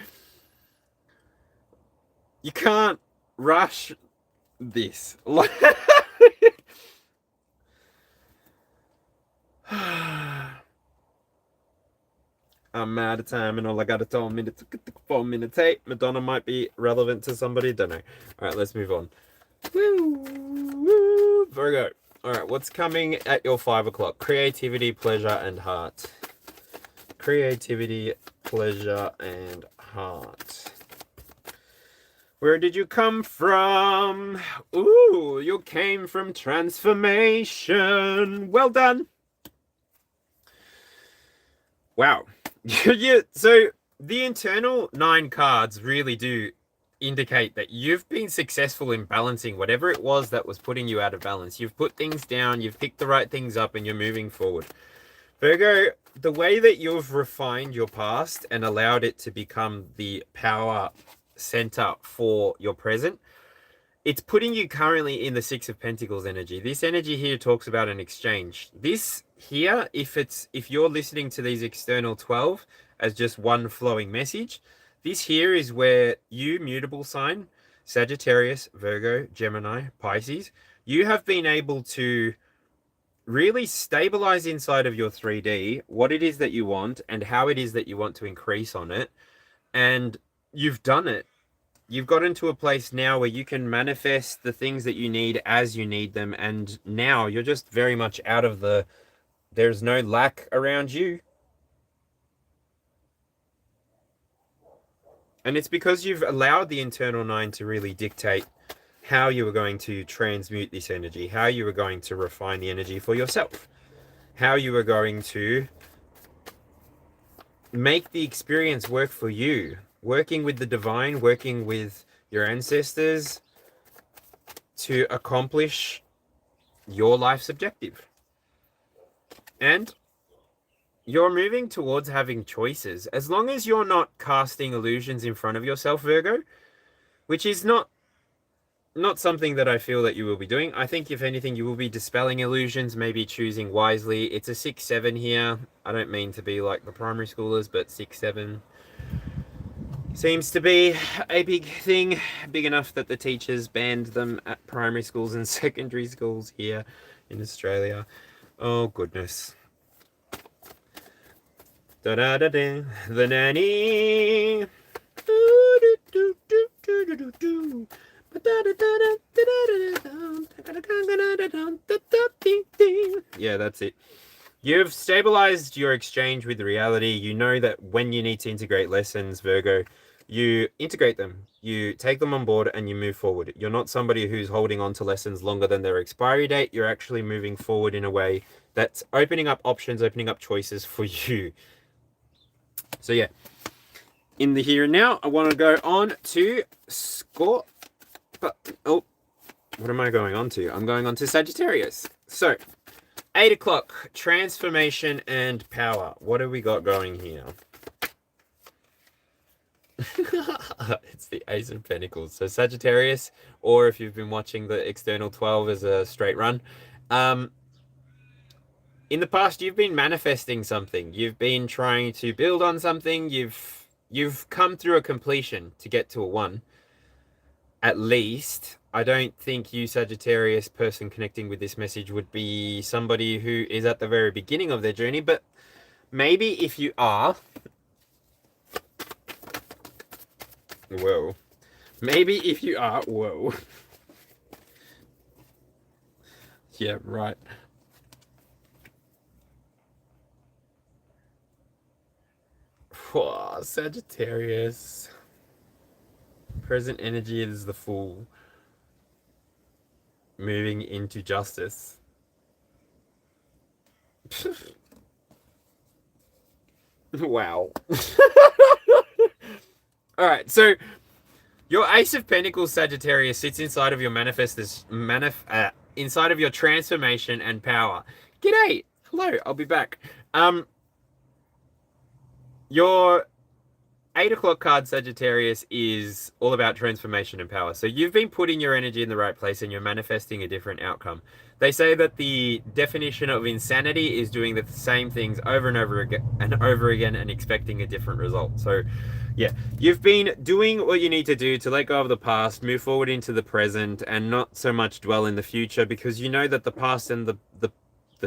you can't rush this. Like, I'm out of time and all I got is 4 minutes. 4 minutes. Hey, Madonna might be relevant to somebody. Don't know. All right, let's move on. Woo, woo, Virgo. All right, what's coming at your 5 o'clock? Creativity, pleasure, and heart. Creativity, pleasure, and heart. Where did you come from? Ooh, you came from transformation. Well done. Wow. Yeah, so the internal 9 cards really do indicate that you've been successful in balancing whatever it was that was putting you out of balance. You've put things down, you've picked the right things up, and you're moving forward. Virgo, the way that you've refined your past and allowed it to become the power center for your present it's putting you currently in the Six of Pentacles energy. This energy here talks about an exchange. This here, if you're listening to these external 12 as just one flowing message, this here is where you, mutable sign, Sagittarius, Virgo, Gemini, Pisces, you have been able to really stabilize inside of your 3D what it is that you want and how it is that you want to increase on it. And you've done it. You've gotten to a place now where you can manifest the things that you need as you need them. And now you're just very much out of there's no lack around you. And it's because you've allowed the internal 9 to really dictate how you are going to transmute this energy, how you are going to refine the energy for yourself, how you are going to make the experience work for you, working with the divine, working with your ancestors to accomplish your life's objective. And you're moving towards having choices. As long as you're not casting illusions in front of yourself, Virgo, which is not something that I feel that you will be doing. I think if anything, you will be dispelling illusions, maybe choosing wisely. It's a 6-7 here. I don't mean to be like the primary schoolers, but 6-7 seems to be a big thing, big enough that the teachers banned them at primary schools and secondary schools here in Australia. Oh, goodness. Da-da-da-da, the nanny. Do-do-do-do-do-do-do. Yeah, that's it. You've stabilized your exchange with reality. You know that when you need to integrate lessons, Virgo, you integrate them. You take them on board and you move forward. You're not somebody who's holding on to lessons longer than their expiry date. You're actually moving forward in a way that's opening up options, opening up choices for you. So yeah, in the here and now, I want to go on to Scorpio. Oh, what am I going on to? I'm going on to Sagittarius. So, 8 o'clock, transformation and power. What have we got going here? It's the Ace of Pentacles. So Sagittarius, or if you've been watching the external 12 as a straight run, in the past you've been manifesting something. You've been trying to build on something. You've come through a completion to get to a 1. At least, I don't think you, Sagittarius person connecting with this message, would be somebody who is at the very beginning of their journey. But maybe if you are, whoa, maybe if you are, whoa, yeah, right. Whoa, Sagittarius. Present energy is the Fool. Moving into justice. Wow. Alright, so your Ace of Pentacles, Sagittarius, sits inside of your inside of your transformation and power. G'day! Hello, I'll be back. Your 8 o'clock card, Sagittarius, is all about transformation and power. So you've been putting your energy in the right place and you're manifesting a different outcome. They say that the definition of insanity is doing the same things over and over again and expecting a different result. So yeah, you've been doing what you need to do to let go of the past, move forward into the present, and not so much dwell in the future, because you know that the past and the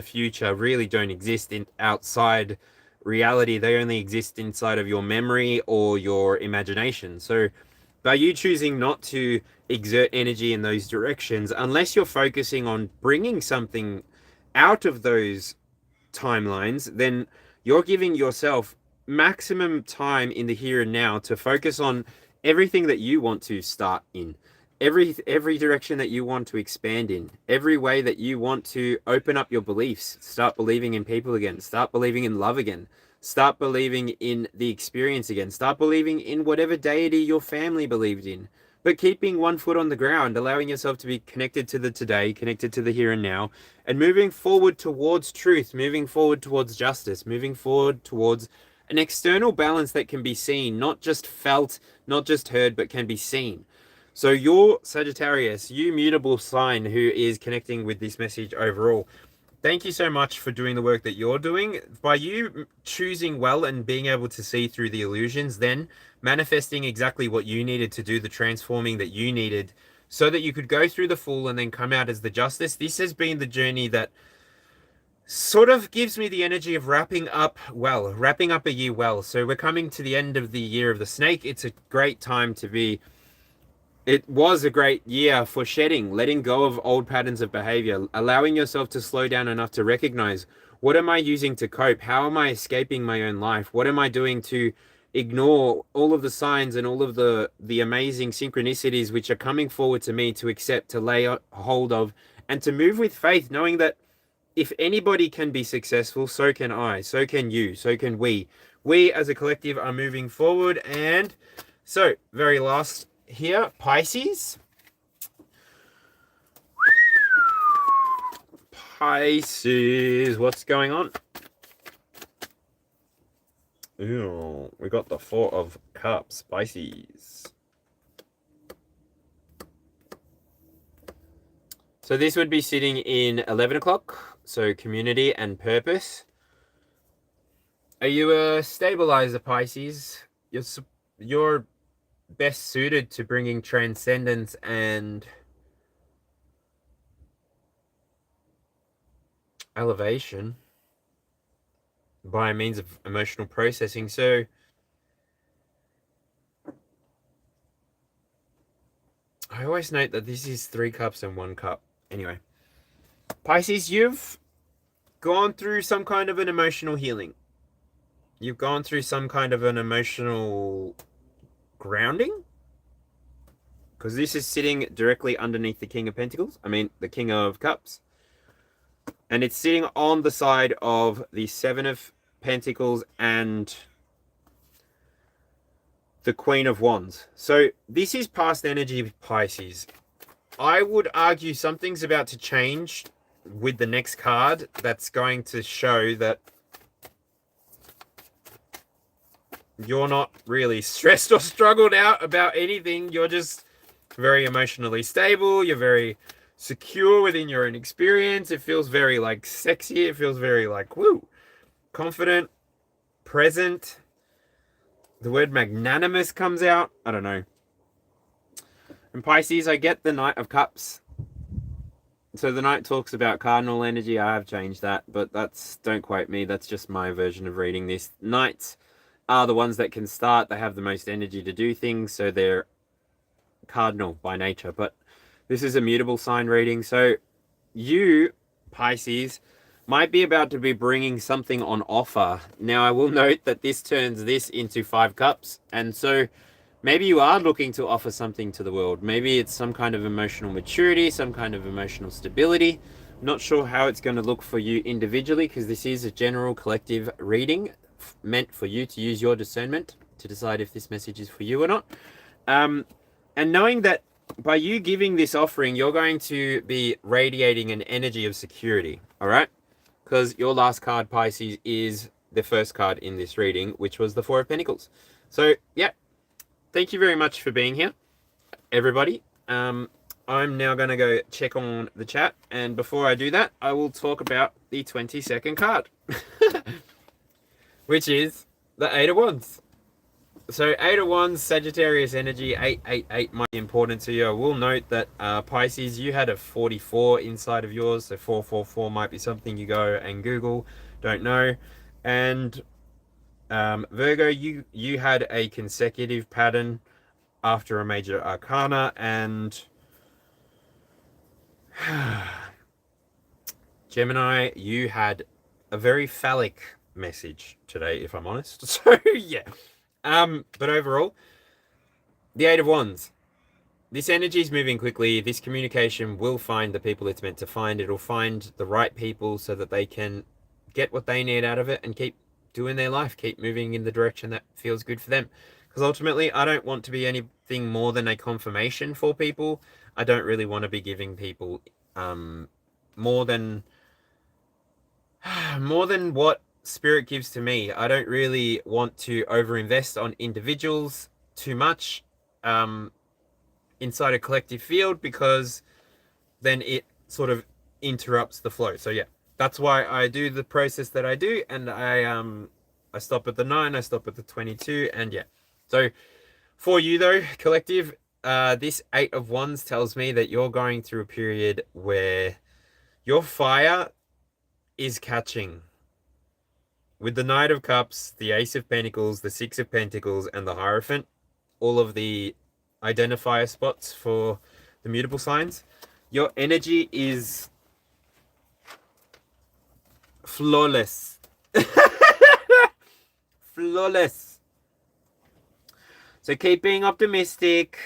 future really don't exist outside reality. They only exist inside of your memory or your imagination. So by you choosing not to exert energy in those directions, unless you're focusing on bringing something out of those timelines, then you're giving yourself maximum time in the here and now to focus on everything that you want to start in, every direction that you want to expand in, every way that you want to open up your beliefs, start believing in people again, start believing in love again, start believing in the experience again, start believing in whatever deity your family believed in, but keeping one foot on the ground, allowing yourself to be connected to the today, connected to the here and now, and moving forward towards truth, moving forward towards justice, moving forward towards an external balance that can be seen, not just felt, not just heard, but can be seen. So your Sagittarius, you mutable sign who is connecting with this message overall, thank you so much for doing the work that you're doing. By you choosing well and being able to see through the illusions, then manifesting exactly what you needed to do, the transforming that you needed, so that you could go through the Fool and then come out as the Justice. This has been the journey that sort of gives me the energy of wrapping up a year well. So we're coming to the end of the year of the snake. It's a great time to be. It was a great year for shedding, letting go of old patterns of behavior, allowing yourself to slow down enough to recognize, what am I using to cope? How am I escaping my own life? What am I doing to ignore all of the signs and all of the amazing synchronicities which are coming forward to me to accept, to lay hold of, and to move with faith, knowing that if anybody can be successful, so can I, so can you, so can we. We as a collective are moving forward. And so, very last here, Pisces. Pisces, what's going on? Ew, we got the Four of Cups, Pisces. So this would be sitting in 11 o'clock, so community and purpose. Are you a stabilizer, Pisces? You're best suited to bringing transcendence and elevation by means of emotional processing. So I always note that this is 3 cups and 1 cup. Anyway, Pisces, you've gone through some kind of an emotional healing. You've gone through some kind of an emotional grounding, because this is sitting directly underneath the King of Pentacles. I mean, the King of Cups. And it's sitting on the side of the Seven of Pentacles and the Queen of Wands. So this is past energy, Pisces. I would argue something's about to change with the next card that's going to show that you're not really stressed or struggled out about anything. You're just very emotionally stable. You're very secure within your own experience. It feels very like sexy. It feels very like, woo, confident, present. The word magnanimous comes out. I don't know. In Pisces, I get the Knight of Cups. So the Knight talks about cardinal energy. I have changed that, but don't quote me. That's just my version of reading this. Knights are the ones that can start. They have the most energy to do things, so they're cardinal by nature. But this is a mutable sign reading. So you, Pisces, might be about to be bringing something on offer. Now, I will note that this turns this into 5 cups. And so maybe you are looking to offer something to the world. Maybe it's some kind of emotional maturity, some kind of emotional stability. I'm not sure how it's going to look for you individually, because this is a general collective reading meant for you to use your discernment to decide if this message is for you or not. And knowing that by you giving this offering, you're going to be radiating an energy of security, all right? Because your last card, Pisces, is the first card in this reading, which was the Four of Pentacles. So, yeah, thank you very much for being here, everybody. I'm now going to go check on the chat, and before I do that, I will talk about the 22nd card, which is the Eight of Wands. So 8 of Wands, Sagittarius energy, 888 might be important to you. I will note that Pisces, you had a 44 inside of yours, so 444 might be something you go and Google, don't know. And Virgo, you had a consecutive pattern after a major arcana, and Gemini, you had a very phallic message today, if I'm honest. So yeah. But overall, the Eight of Wands. This energy is moving quickly. This communication will find the people it's meant to find. It'll find the right people so that they can get what they need out of it and keep doing their life, keep moving in the direction that feels good for them. Because ultimately, I don't want to be anything more than a confirmation for people. I don't really want to be giving people more than what Spirit gives to me. I don't really want to overinvest on individuals too much. inside a collective field, because then it sort of interrupts the flow. So yeah, that's why I do the process that I do, and I stop at the 9, I stop at the 22, and yeah. So for you though, collective, this 8 of Wands tells me that you're going through a period where your fire is catching. With the Knight of Cups, the Ace of Pentacles, the Six of Pentacles, and the Hierophant, all of the identifier spots for the mutable signs, your energy is flawless. Flawless. So keep being optimistic.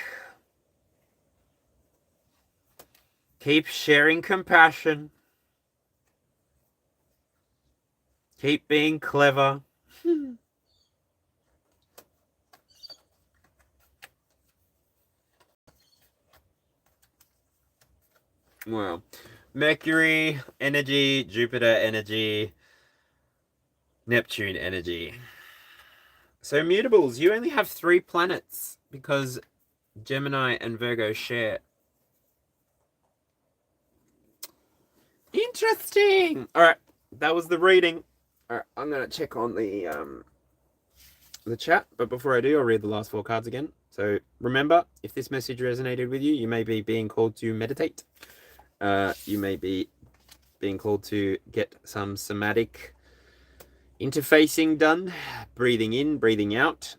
Keep sharing compassion. Keep being clever. Well, Mercury energy, Jupiter energy, Neptune energy. So mutables, you only have 3 planets because Gemini and Virgo share. Interesting. All right, that was the reading. All right, I'm gonna check on the chat, but before I do, I'll read the last 4 cards again. So remember, if this message resonated with you, you may be being called to meditate. You may be being called to get some somatic interfacing done, breathing in, breathing out.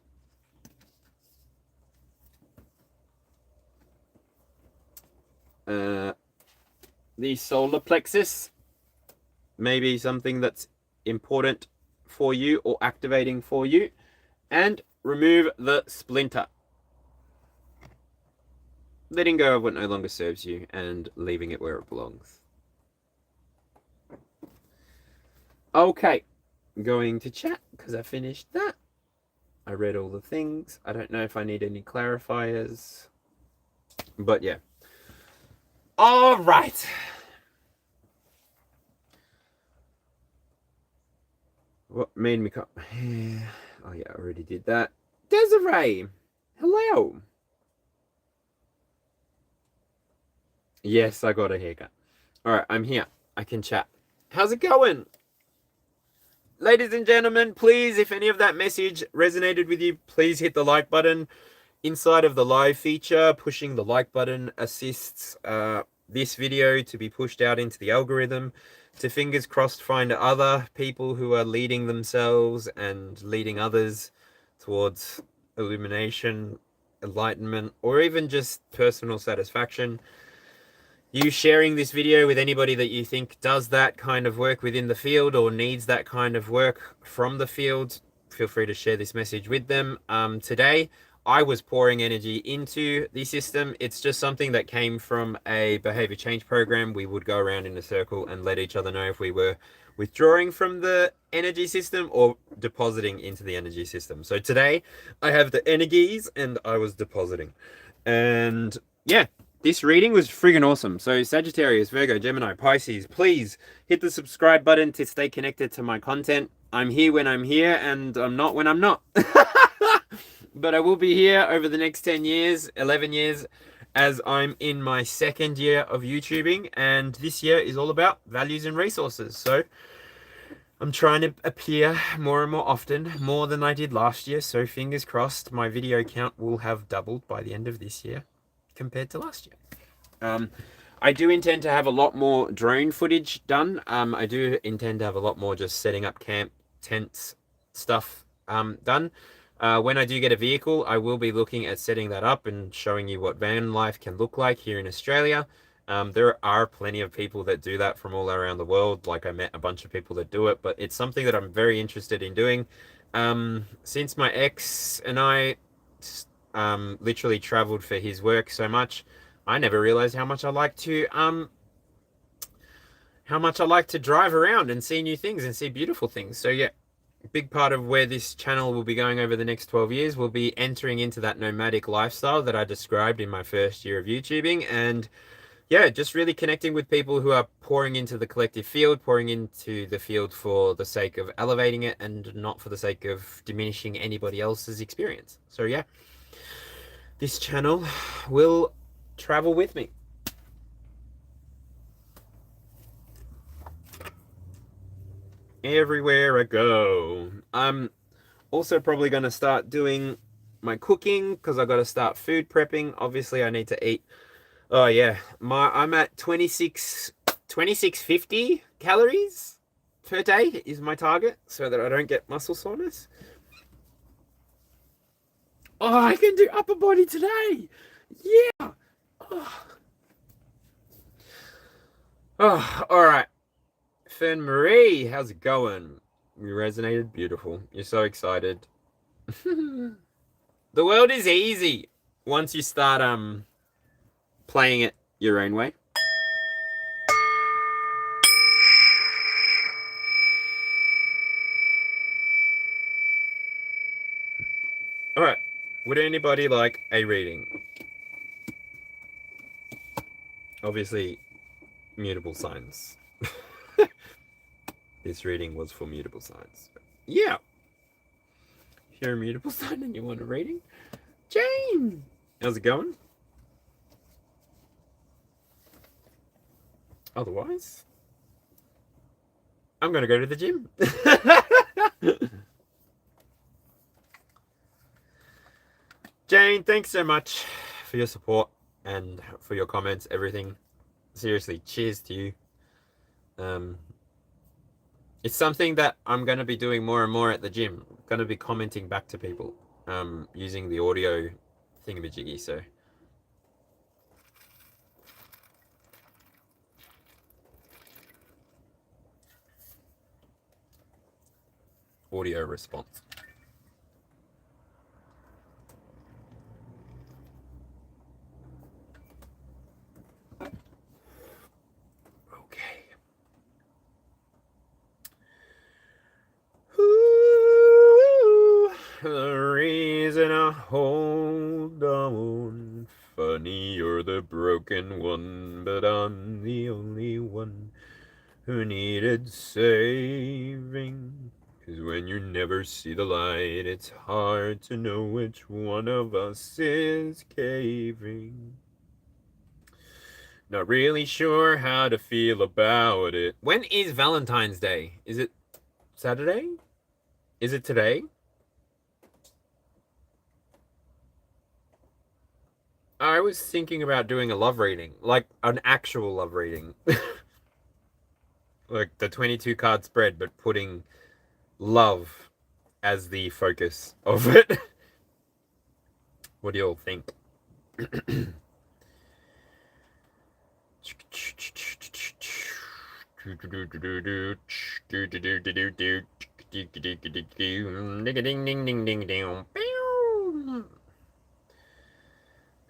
The solar plexus may be something that's important for you or activating for you. And remove the splinter. Letting go of what no longer serves you and leaving it where it belongs. Okay, going to chat because I finished that. I read all the things. I don't know if I need any clarifiers, but yeah. All right. What made me come? Oh yeah, I already did that. Desiree, hello. Yes, I got a haircut. All right, I'm here. I can chat. How's it going? Ladies and gentlemen, please, if any of that message resonated with you, please hit the like button. Inside of the live feature, pushing the like button assists this video to be pushed out into the algorithm, to fingers crossed find other people who are leading themselves and leading others towards illumination, enlightenment, or even just personal satisfaction. You sharing this video with anybody that you think does that kind of work within the field or needs that kind of work from the field, feel free to share this message with them. Today, I was pouring energy into the system. It's just something that came from a behavior change program. We would go around in a circle and let each other know if we were withdrawing from the energy system or depositing into the energy system. So today, I have the energies and I was depositing. And yeah. This reading was friggin' awesome. So Sagittarius, Virgo, Gemini, Pisces, please hit the subscribe button to stay connected to my content. I'm here when I'm here and I'm not when I'm not. But I will be here over the next 10 years, 11 years, as I'm in my 2nd year of YouTubing. And this year is all about values and resources. So I'm trying to appear more and more often, more than I did last year. So fingers crossed, my video count will have doubled by the end of this year compared to last year. I do intend to have a lot more drone footage done. I do intend to have a lot more just setting up camp, tents, stuff done. When I do get a vehicle, I will be looking at setting that up and showing you what van life can look like here in Australia. There are plenty of people that do that from all around the world. Like, I met a bunch of people that do it, but it's something that I'm very interested in doing. Since my ex and I literally traveled for his work so much, I never realized how much I like to drive around and see new things and see beautiful things. So yeah, a big part of where this channel will be going over the next 12 years will be entering into that nomadic lifestyle that I described in my first year of YouTubing. And yeah, just really connecting with people who are pouring into the collective field, pouring into the field for the sake of elevating it and not for the sake of diminishing anybody else's experience. So yeah, this channel will travel with me. Everywhere I go. I'm also probably going to start doing my cooking because I got to start food prepping. Obviously, I need to eat. Oh yeah, I'm at 2650 calories per day is my target so that I don't get muscle soreness. Oh, I can do upper body today. Yeah. Oh, all right. Fern Marie, how's it going? You resonated beautiful. You're so excited. The world is easy once you start playing it your own way. All right. Would anybody like a reading? Obviously, mutable signs. This reading was for mutable signs. Yeah. If you're a mutable sign and you want a reading, Jane, how's it going? Otherwise, I'm going to go to the gym. Jane, thanks so much for your support and for your comments, everything. Seriously, cheers to you. It's something that I'm going to be doing more and more at the gym. I'm going to be commenting back to people using the audio thingamajiggy, so... audio response. Okay. Ooh, the reason I hold on. Funny, you're the broken one, but I'm the only one who needed saving. 'Cause when you never see the light, it's hard to know which one of us is caving. Not really sure how to feel about it. When is Valentine's Day? Is it Saturday? Is it today? I was thinking about doing a love reading, like an actual love reading. Like the 22 card spread, but putting love as the focus of it. What do you all think?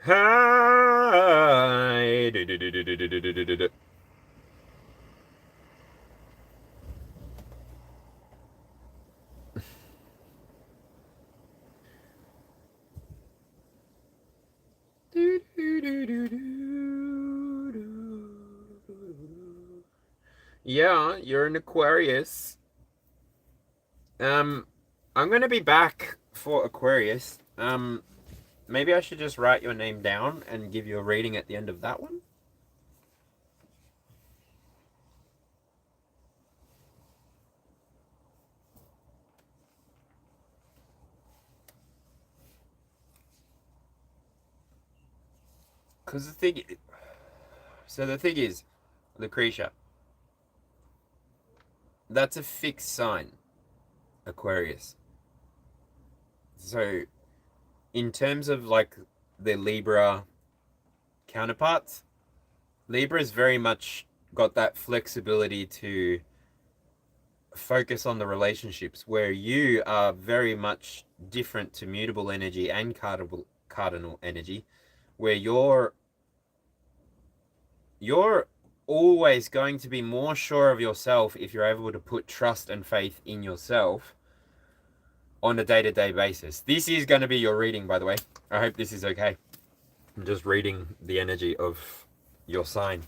Hi. Yeah, you're an Aquarius. I'm gonna be back for Aquarius. Maybe I should just write your name down and give you a reading at the end of that one. Because the thing is, Lucretia, that's a fixed sign, Aquarius. So, in terms of like the Libra counterparts, Libra's very much got that flexibility to focus on the relationships, where you are very much different to mutable energy and cardinal energy, where you're always going to be more sure of yourself if you're able to put trust and faith in yourself on a day-to-day basis. This is going to be your reading, by the way. I hope this is okay. I'm just reading the energy of your sign.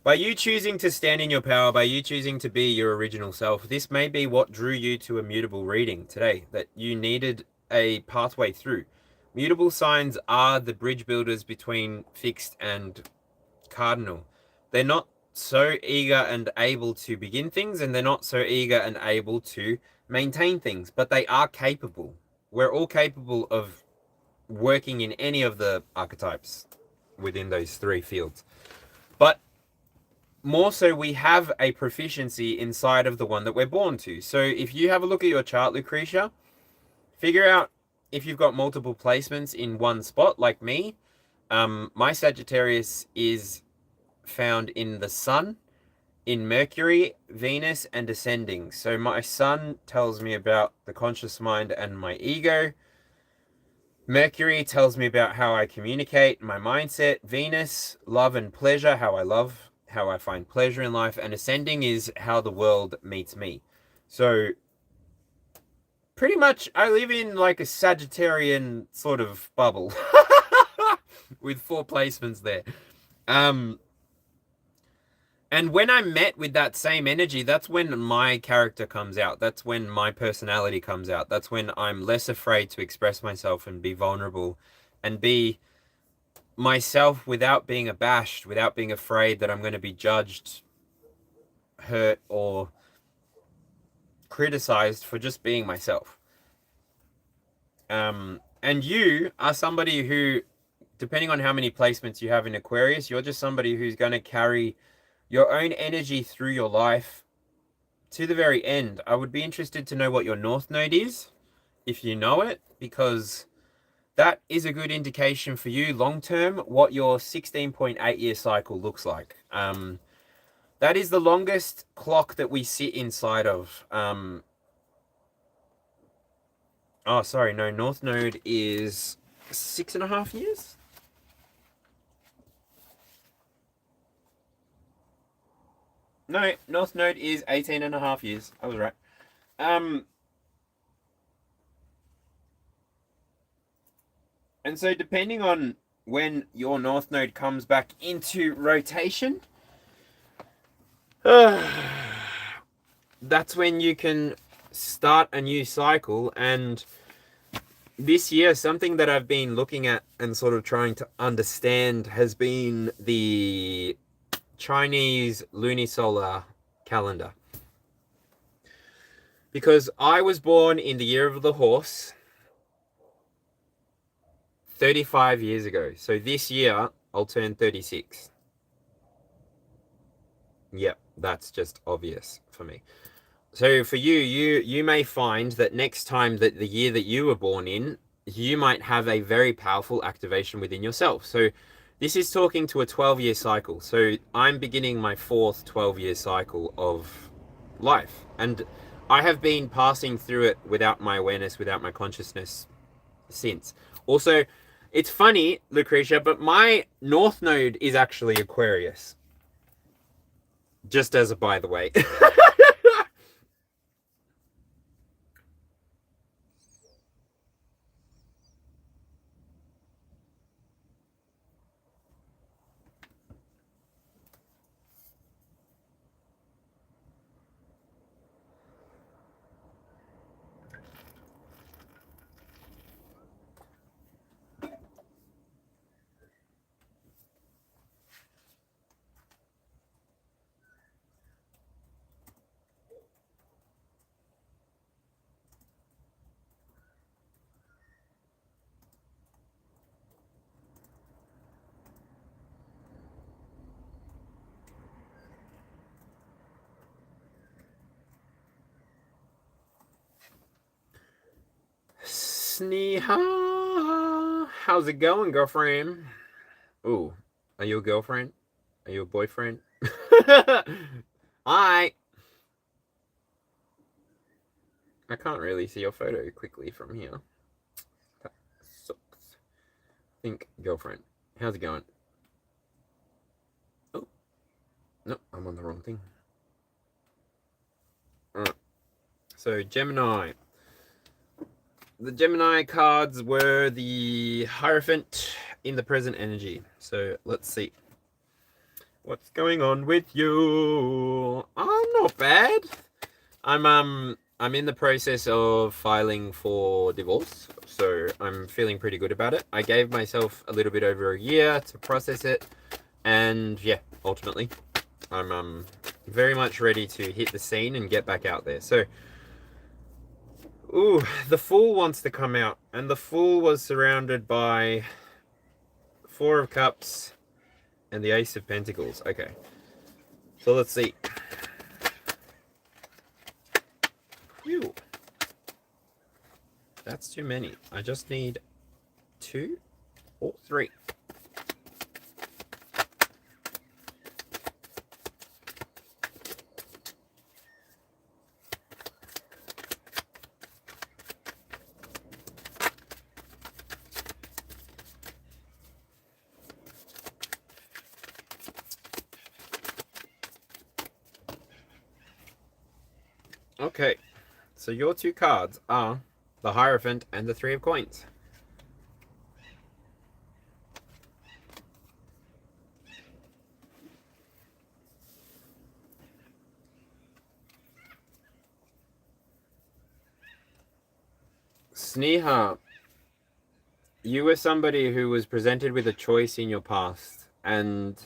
By you choosing to stand in your power, by you choosing to be your original self, this may be what drew you to a mutable reading today, that you needed a pathway through, Mutable signs are the bridge builders between fixed and cardinal. They're not so eager and able to begin things, and they're not so eager and able to maintain things, but they are capable. We're all capable of working in any of the archetypes within those three fields. But more so, we have a proficiency inside of the one that we're born to. So if you have a look at your chart, Lucretia, figure out if you've got multiple placements in one spot, like me. My Sagittarius is found in the Sun, in Mercury, Venus, and ascending. So my Sun tells me about the conscious mind and my ego. Mercury tells me about how I communicate, my mindset. Venus, love and pleasure, how I find pleasure in life. And ascending is how the world meets me. So pretty much I live in like a Sagittarian sort of bubble with 4 placements there. And when I'm met with that same energy, that's when my character comes out. That's when my personality comes out. That's when I'm less afraid to express myself and be vulnerable and be myself without being abashed, without being afraid that I'm going to be judged, hurt, or criticized for just being myself. And you are somebody who, depending on how many placements you have in Aquarius, you're just somebody who's going to carry your own energy through your life to the very end. I would be interested to know what your North Node is, if you know it, because that is a good indication for you long term what your 16.8 year cycle looks like. That is the longest clock that we sit inside of. Oh, sorry, no, North Node is 6.5 years. No, North Node is 18.5 years. I was right. And so depending on when your North Node comes back into rotation, that's when you can start a new cycle. And this year, something that I've been looking at and sort of trying to understand has been the Chinese lunisolar calendar. Because I was born in the year of the horse 35 years ago. So this year, I'll turn 36. Yep, that's just obvious for me. So for you may find that next time that the year that you were born in, you might have a very powerful activation within yourself. So this is talking to a 12-year cycle. So I'm beginning my 4th 12-year cycle of life. And I have been passing through it without my awareness, without my consciousness since. Also, it's funny, Lucretia, but my North Node is actually Aquarius. Just as a by the way. Sneha, how's it going, girlfriend? Ooh, are you a girlfriend? Are you a boyfriend? I can't really see your photo quickly from here. That sucks. Think girlfriend. How's it going? Oh, no, I'm on the wrong thing. Alright. So Gemini. The Gemini cards were the Hierophant in the present energy. So let's see. What's going on with you? I'm not bad. I'm I'm in the process of filing for divorce, so I'm feeling pretty good about it. I gave myself a little bit over a year to process it, and yeah, ultimately, I'm very much ready to hit the scene and get back out there. So, ooh, the Fool wants to come out, and the Fool was surrounded by Four of Cups and the Ace of Pentacles. Okay, so let's see. Whew. That's too many. I just need 2 or 3. Okay, so your 2 cards are the Hierophant and the 3 of Coins. Sneha, you were somebody who was presented with a choice in your past, and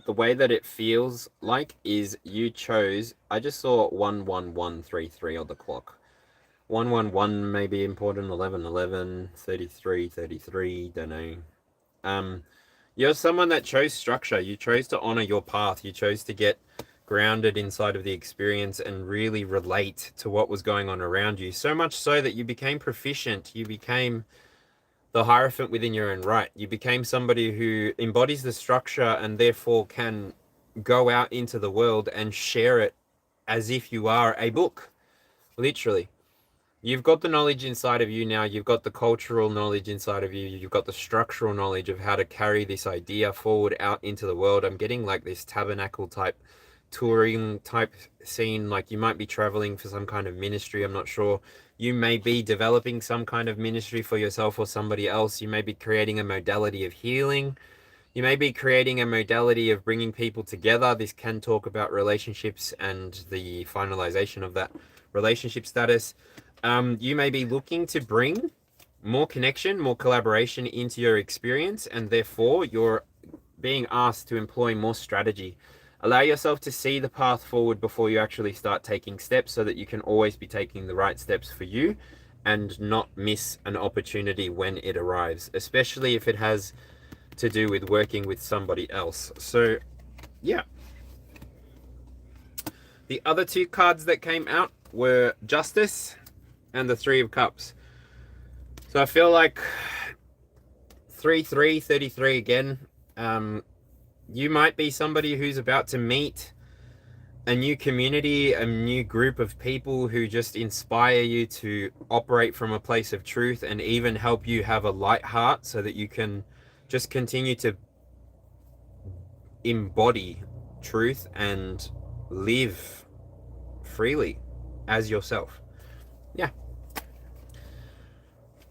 the way that it feels like is you chose, I just saw 11133 on the clock. 111 may be important, 1111, 33, 33, don't know. You're someone that chose structure. You chose to honor your path. You chose to get grounded inside of the experience and really relate to what was going on around you. So much so that you became proficient. You became the Hierophant within your own right. You became somebody who embodies the structure and therefore can go out into the world and share it as if you are a book, literally. You've got the knowledge inside of you now. You've got the cultural knowledge inside of you. You've got the structural knowledge of how to carry this idea forward out into the world. I'm getting like this tabernacle type, touring type scene. Like you might be traveling for some kind of ministry. I'm not sure. You may be developing some kind of ministry for yourself or somebody else. You may be creating a modality of healing. You may be creating a modality of bringing people together. This can talk about relationships and the finalization of that relationship status. You may be looking to bring more connection, more collaboration into your experience, and therefore you're being asked to employ more strategy. Allow yourself to see the path forward before you actually start taking steps so that you can always be taking the right steps for you and not miss an opportunity when it arrives, especially if it has to do with working with somebody else. So, yeah. The other 2 cards that came out were Justice and the 3 of Cups. So I feel like 33 again. You might be somebody who's about to meet a new community, a new group of people who just inspire you to operate from a place of truth and even help you have a light heart so that you can just continue to embody truth and live freely as yourself. Yeah.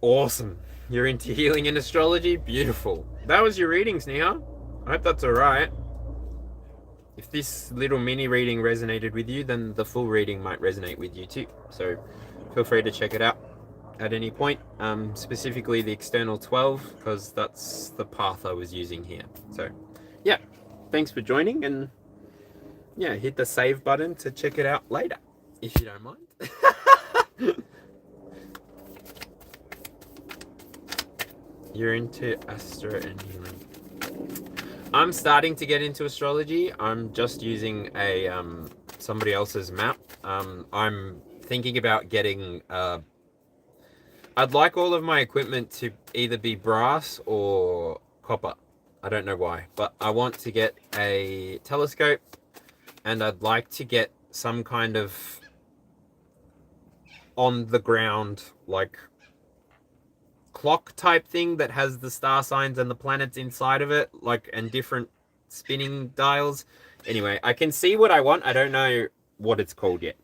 Awesome. You're into healing and astrology? Beautiful. That was your reading, Sneha. I hope that's alright. If this little mini reading resonated with you, then the full reading might resonate with you too. So feel free to check it out at any point. Specifically the external 12, because that's the path I was using here. So yeah, thanks for joining, and yeah, hit the save button to check it out later, if you don't mind. You're into astro and healing. I'm starting to get into astrology. I'm just using a somebody else's map. I'm thinking about getting I'd like all of my equipment to either be brass or copper. I don't know why, but I want to get a telescope, and I'd like to get some kind of on the ground like clock type thing that has the star signs and the planets inside of it, like, and different spinning dials. Anyway, I can see what I want. I don't know what it's called yet.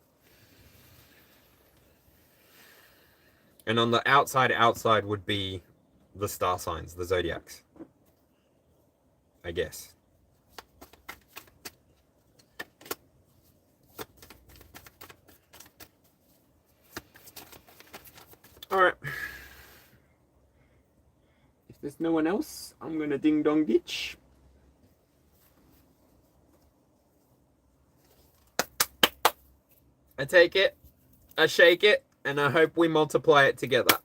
And on the outside would be the star signs, the zodiacs, I guess. Alright. If there's no one else, I'm gonna ding dong ditch. I take it, I shake it, and I hope we multiply it together.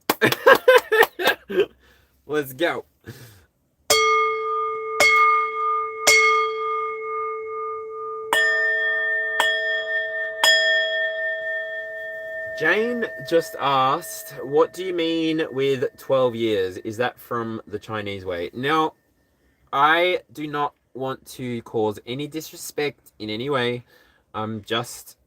Let's go. Jane just asked, what do you mean with 12 years? Is that from the Chinese way? Now, I do not want to cause any disrespect in any way. Just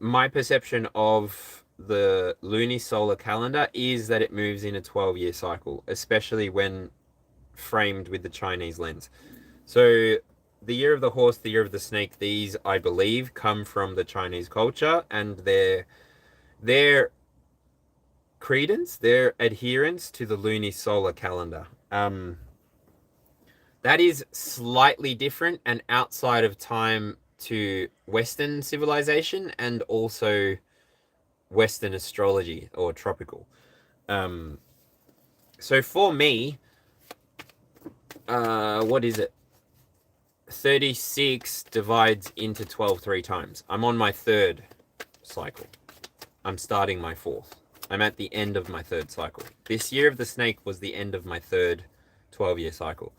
my perception of the lunisolar calendar is that it moves in a 12-year cycle, especially when framed with the Chinese lens. So the year of the horse, the year of the snake, these, I believe, come from the Chinese culture, and their credence, their adherence to the lunisolar calendar. That is slightly different and outside of time to Western civilization and also Western astrology or tropical. So for me, what is it? 36 divides into 12 three times. I'm on my third cycle. I'm starting my fourth. I'm at the end of my third cycle. This year of the snake was the end of my third 12-year cycle.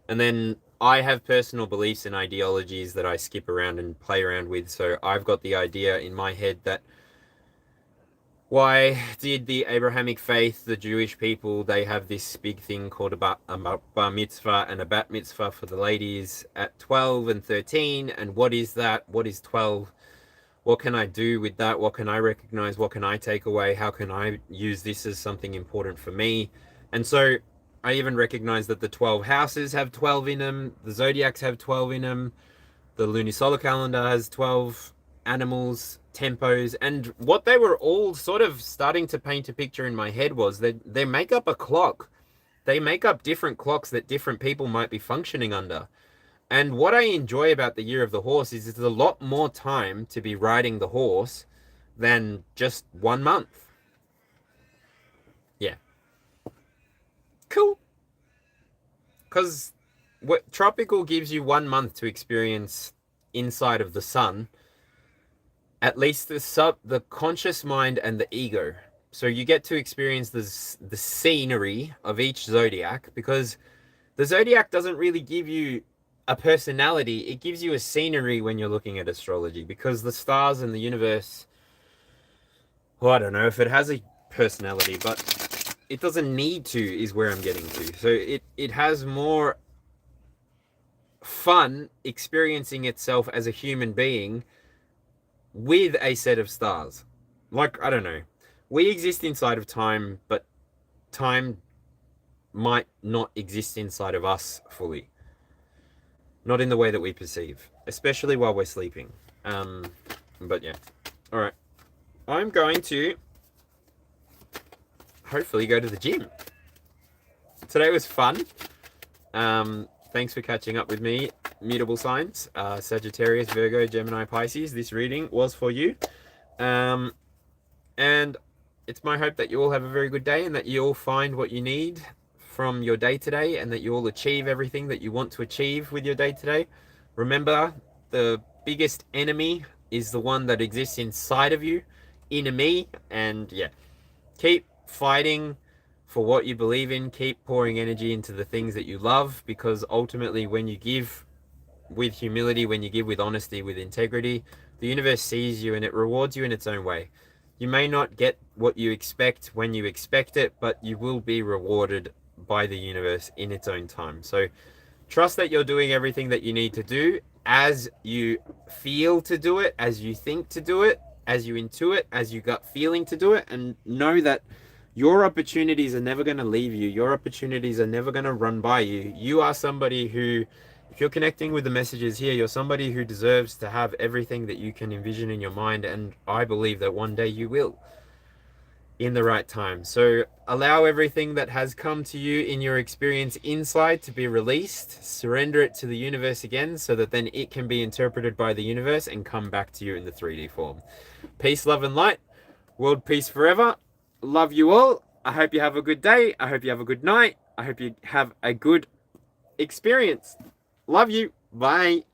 And then I have personal beliefs and ideologies that I skip around and play around with. So I've got the idea in my head that why did the Abrahamic faith, the Jewish people, they have this big thing called a bar mitzvah and a bat mitzvah for the ladies at 12 and 13. And what is that? What is 12? What can I do with that? What can I recognize? What can I take away? How can I use this as something important for me? And so I even recognize that the 12 houses have 12 in them. The zodiacs have 12 in them. The lunisolar calendar has 12 animals, tempos. And what they were all sort of starting to paint a picture in my head was that they make up a clock. They make up different clocks that different people might be functioning under. And what I enjoy about the year of the horse is it's a lot more time to be riding the horse than just 1 month. Yeah. Cool. Because what tropical gives you 1 month to experience inside of the sun, at least the conscious mind and the ego. So you get to experience the scenery of each zodiac, because the zodiac doesn't really give you a personality. It gives you a scenery when you're looking at astrology, because the stars and the universe, well, I don't know if it has a personality, but it doesn't need to, is where I'm getting to. So it has more fun experiencing itself as a human being with a set of stars. Like, I don't know, we exist inside of time, but time might not exist inside of us fully. Not in the way that we perceive, especially while we're sleeping. But yeah. All right. I'm going to hopefully go to the gym. Today was fun. Thanks for catching up with me. Mutable signs, Sagittarius, Virgo, Gemini, Pisces. This reading was for you. And it's my hope that you all have a very good day and that you all find what you need from your day today, and that you all achieve everything that you want to achieve with your day today. Remember, the biggest enemy is the one that exists inside of you, inner me. And yeah, keep fighting for what you believe in. Keep pouring energy into the things that you love, because ultimately when you give with humility, when you give with honesty, with integrity, the universe sees you and it rewards you in its own way. You may not get what you expect when you expect it, but you will be rewarded by the universe in its own time. So trust that you're doing everything that you need to do as you feel to do it, as you think to do it, as you intuit, as you gut feeling to do it, and know that your opportunities are never going to leave you. Your opportunities are never going to run by you. You are somebody who, if you're connecting with the messages here, you're somebody who deserves to have everything that you can envision in your mind, and I believe that one day you will, in the right time. So allow everything that has come to you in your experience inside to be released. Surrender it to the universe again, so that then it can be interpreted by the universe and come back to you in the 3D form. Peace, love, and light. World peace forever. love you all. I hope you have a good day. I hope you have a good night. I hope you have a good experience. Love you. Bye.